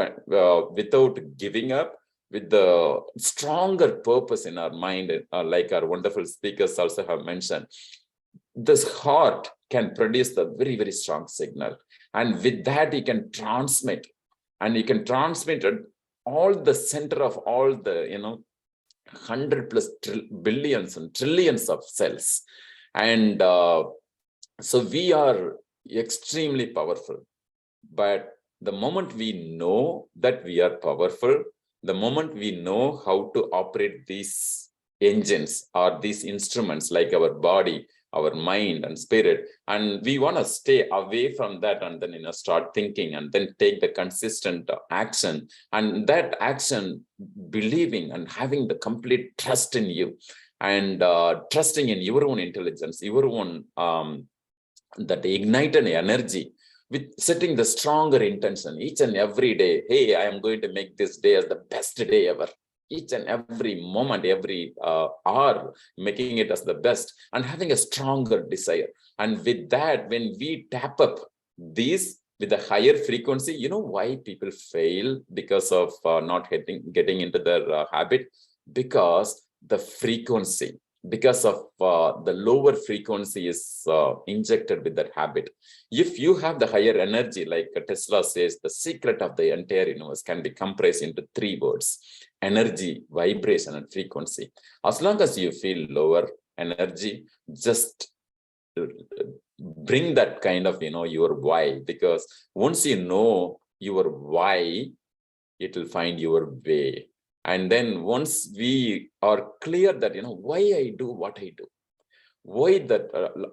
[SPEAKER 8] without giving up, with the stronger purpose in our mind, like our wonderful speakers also have mentioned, this heart can produce the very, very strong signal. And with that, you can transmit, and you can transmit all the center of all the, 100 plus billions and trillions of cells. And so we are extremely powerful. But the moment we know that we are powerful, the moment we know how to operate these engines or these instruments like our body, our mind and spirit, and we want to stay away from that, and then start thinking, and then take the consistent action, and that action believing and having the complete trust in you, and trusting in your own intelligence, your own that ignited energy, with setting the stronger intention each and every day. Hey, I am going to make this day as the best day ever. Each and every moment, every hour, making it as the best, and having a stronger desire. And with that, when we tap up these with a higher frequency, you know why people fail because of not getting into their habit? Because the frequency, because of the lower frequency is injected with that habit. If you have the higher energy, like Tesla says, the secret of the entire universe can be compressed into 3 words: energy, vibration, and frequency. As long as you feel lower energy, just bring that kind of, your why, because once you know your why, it will find your way. And then once we are clear that, why I do what I do, why that,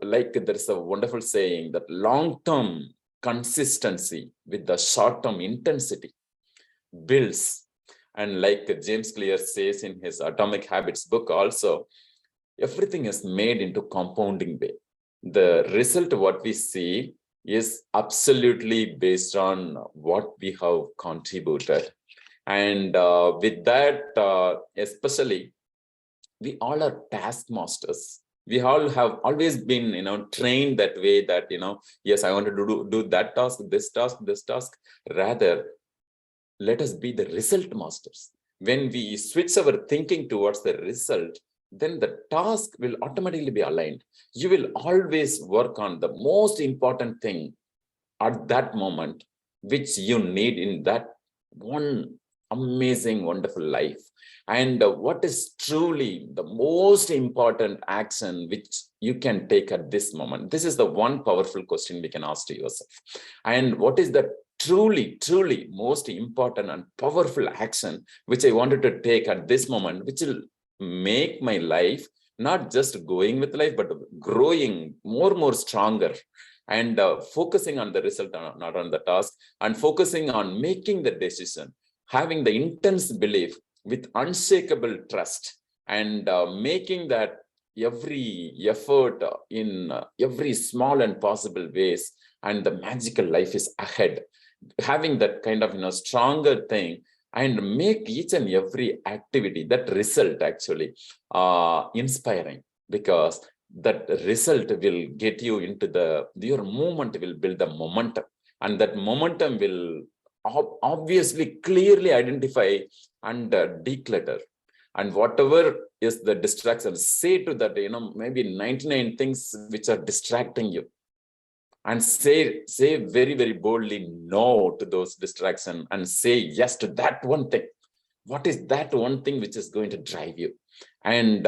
[SPEAKER 8] like there's a wonderful saying that long-term consistency with the short-term intensity builds. And like James Clear says in his Atomic Habits book also, everything is made into compounding way. The result, what we see, is absolutely based on what we have contributed. And with that, especially, we all are taskmasters. We all have always been, trained that way, that, yes, I want to do that task, this task, this task. Rather, let us be the result masters. When we switch our thinking towards the result, then the task will automatically be aligned. You will always work on the most important thing at that moment, which you need in that one amazing, wonderful life. And what is truly the most important action which you can take at this moment? This is the one powerful question we can ask to yourself. And what is the truly, truly most important and powerful action which I wanted to take at this moment, which will make my life not just going with life, but growing more stronger, and focusing on the result, not on the task, and focusing on making the decision, having the intense belief with unshakable trust, and making that every effort in every small and possible ways, and the magical life is ahead. Having that kind of stronger thing, and make each and every activity, that result actually inspiring, because that result will get you into your movement will build the momentum, and that momentum will obviously clearly identify and declutter. And whatever is the distraction, say to that, maybe 99 things which are distracting you, and say very, very boldly no to those distractions and say yes to that one thing. What is that one thing which is going to drive you? And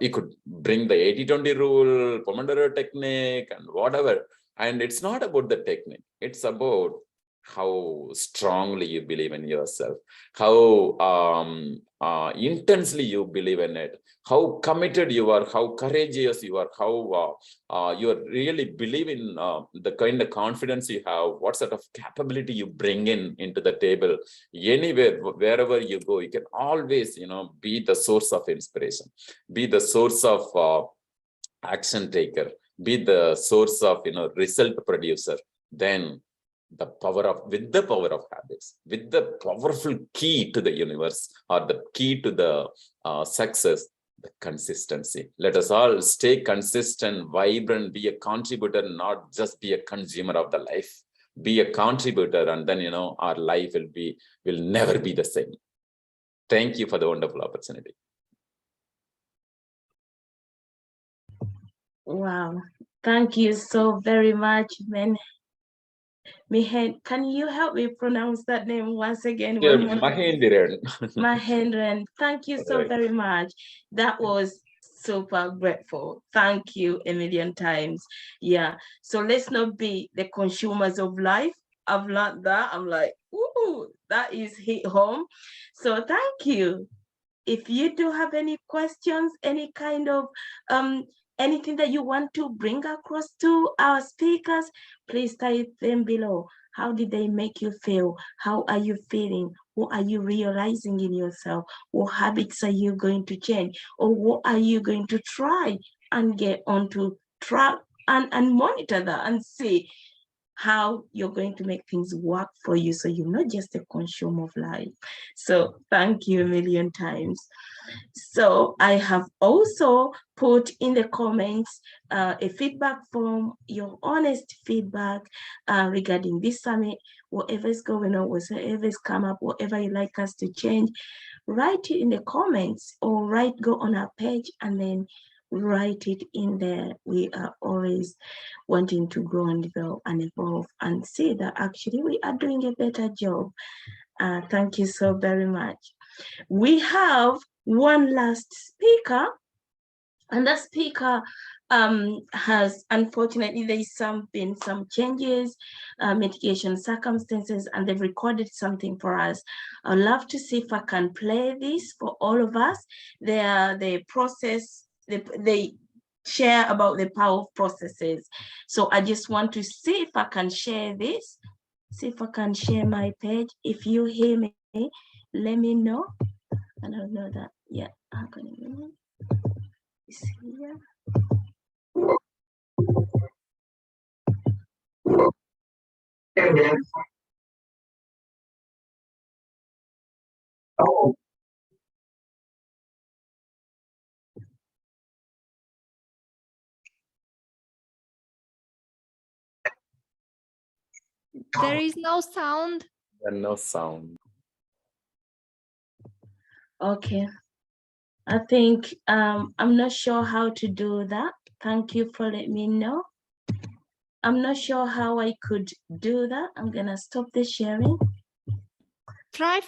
[SPEAKER 8] you could bring the 80-20 rule, Pomodoro technique, and whatever. And it's not about the technique. It's about how strongly you believe in yourself, how intensely you believe in it, how committed you are, how courageous you are, how you really believe in the kind of confidence you have, what sort of capability you bring into the table. Anywhere, wherever you go, you can always, be the source of inspiration, be the source of action taker, be the source of, result producer. Then with the power of habits, with the powerful key to the universe, or the key to the success, the consistency. Let us all stay consistent, vibrant, be a contributor, not just be a consumer of the life. Be a contributor, and then our life will never be the same. Thank you for the wonderful opportunity.
[SPEAKER 1] Wow, thank you so very much, can you help me pronounce that name once again?
[SPEAKER 8] Yeah, Mahendiran.
[SPEAKER 1] Mahendiran, thank you so very much. That was super grateful. Thank you a million times. Yeah, so let's not be the consumers of life. I've learned that. I'm like, ooh, that is hit home. So thank you. If you do have any questions, any kind of anything that you want to bring across to our speakers, please type them below. How did they make you feel? How are you feeling? What are you realizing in yourself? What habits are you going to change? Or what are you going to try and get onto track and monitor that and see how you're going to make things work for you, so you're not just a consumer of life. So thank you a million times. So I have also put in the comments a feedback form, your honest feedback regarding this summit, whatever is going on, whatever is come up, whatever you like us to change, write it in the comments, or go on our page and then write it in there. We are always wanting to grow and develop and evolve and see that actually we are doing a better job. Thank you so very much. We have one last speaker, and that speaker has, unfortunately, there's been some changes, mitigation circumstances, and they've recorded something for us. I'd love to see if I can play this for all of us. The process, they share about the power of processes. So I just want to see if I can share this, see if I can share my page. If you hear me, let me know. I don't know that. Yeah, I'm gonna do this here.
[SPEAKER 9] Oh.
[SPEAKER 4] There is no sound.
[SPEAKER 8] And no sound.
[SPEAKER 1] Okay. I think I'm not sure how to do that. Thank you for letting me know. I'm not sure how I could do that. I'm gonna stop the sharing.
[SPEAKER 4] Try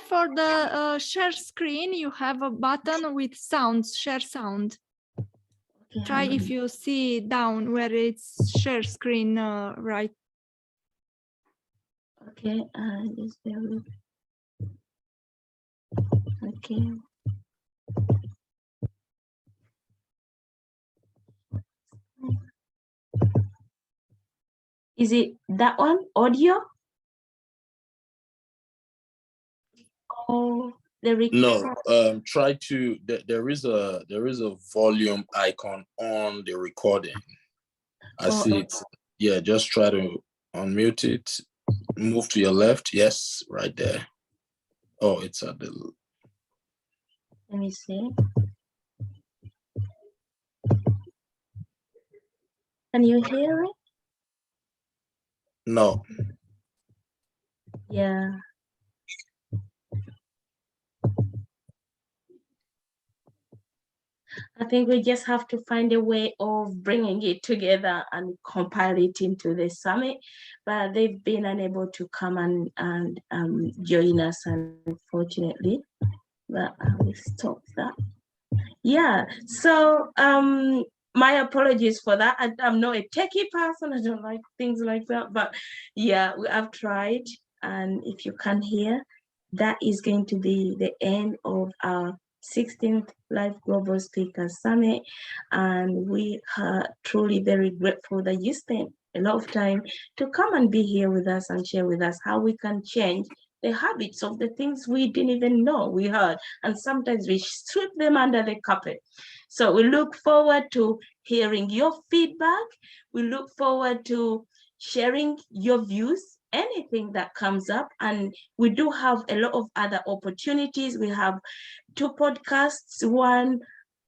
[SPEAKER 4] for the share screen. You have a button with sounds, share sound.
[SPEAKER 1] Okay,
[SPEAKER 4] Try if you see down where it's share screen, right.
[SPEAKER 1] Okay, just bear with. Okay. Is it that one, audio? Oh,
[SPEAKER 5] No, try to, there is a volume icon on the recording. I see it. Yeah, just try to unmute it, move to your left. Yes, right there. Oh, it's at the...
[SPEAKER 1] Let me see. Can you hear it?
[SPEAKER 5] No.
[SPEAKER 1] Yeah. I think we just have to find a way of bringing it together and compile it into the summit, but they've been unable to come and join us, unfortunately, but I will stop that. Yeah, so my apologies for that. I'm not a techie person. I don't like things like that, but yeah, I've tried. And if you can hear, that is going to be the end of our 16th Live Global Speakers Summit. And we are truly very grateful that you spent a lot of time to come and be here with us and share with us how we can change the habits of the things we didn't even know we had, and sometimes we sweep them under the carpet. So we look forward to hearing your feedback. We look forward to sharing your views, anything that comes up, and we do have a lot of other opportunities. We have 2 podcasts. One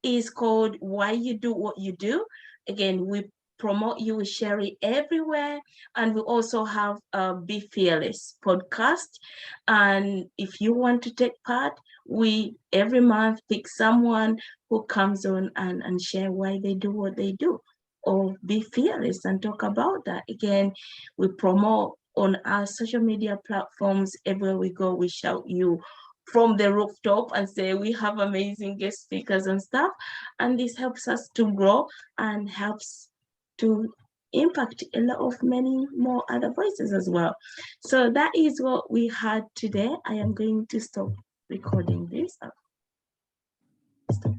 [SPEAKER 1] is called Why You Do What You Do. Again, we promote you, we share it everywhere. And we also have a Be Fearless podcast. And if you want to take part, we every month pick someone who comes on and share why they do what they do, or be fearless and talk about that. Again, we promote on our social media platforms. Everywhere we go, we shout you from the rooftop and say we have amazing guest speakers and stuff. And this helps us to grow and helps to impact a lot of many more other voices as well. So that is what we had today. I am going to stop recording this. Stop.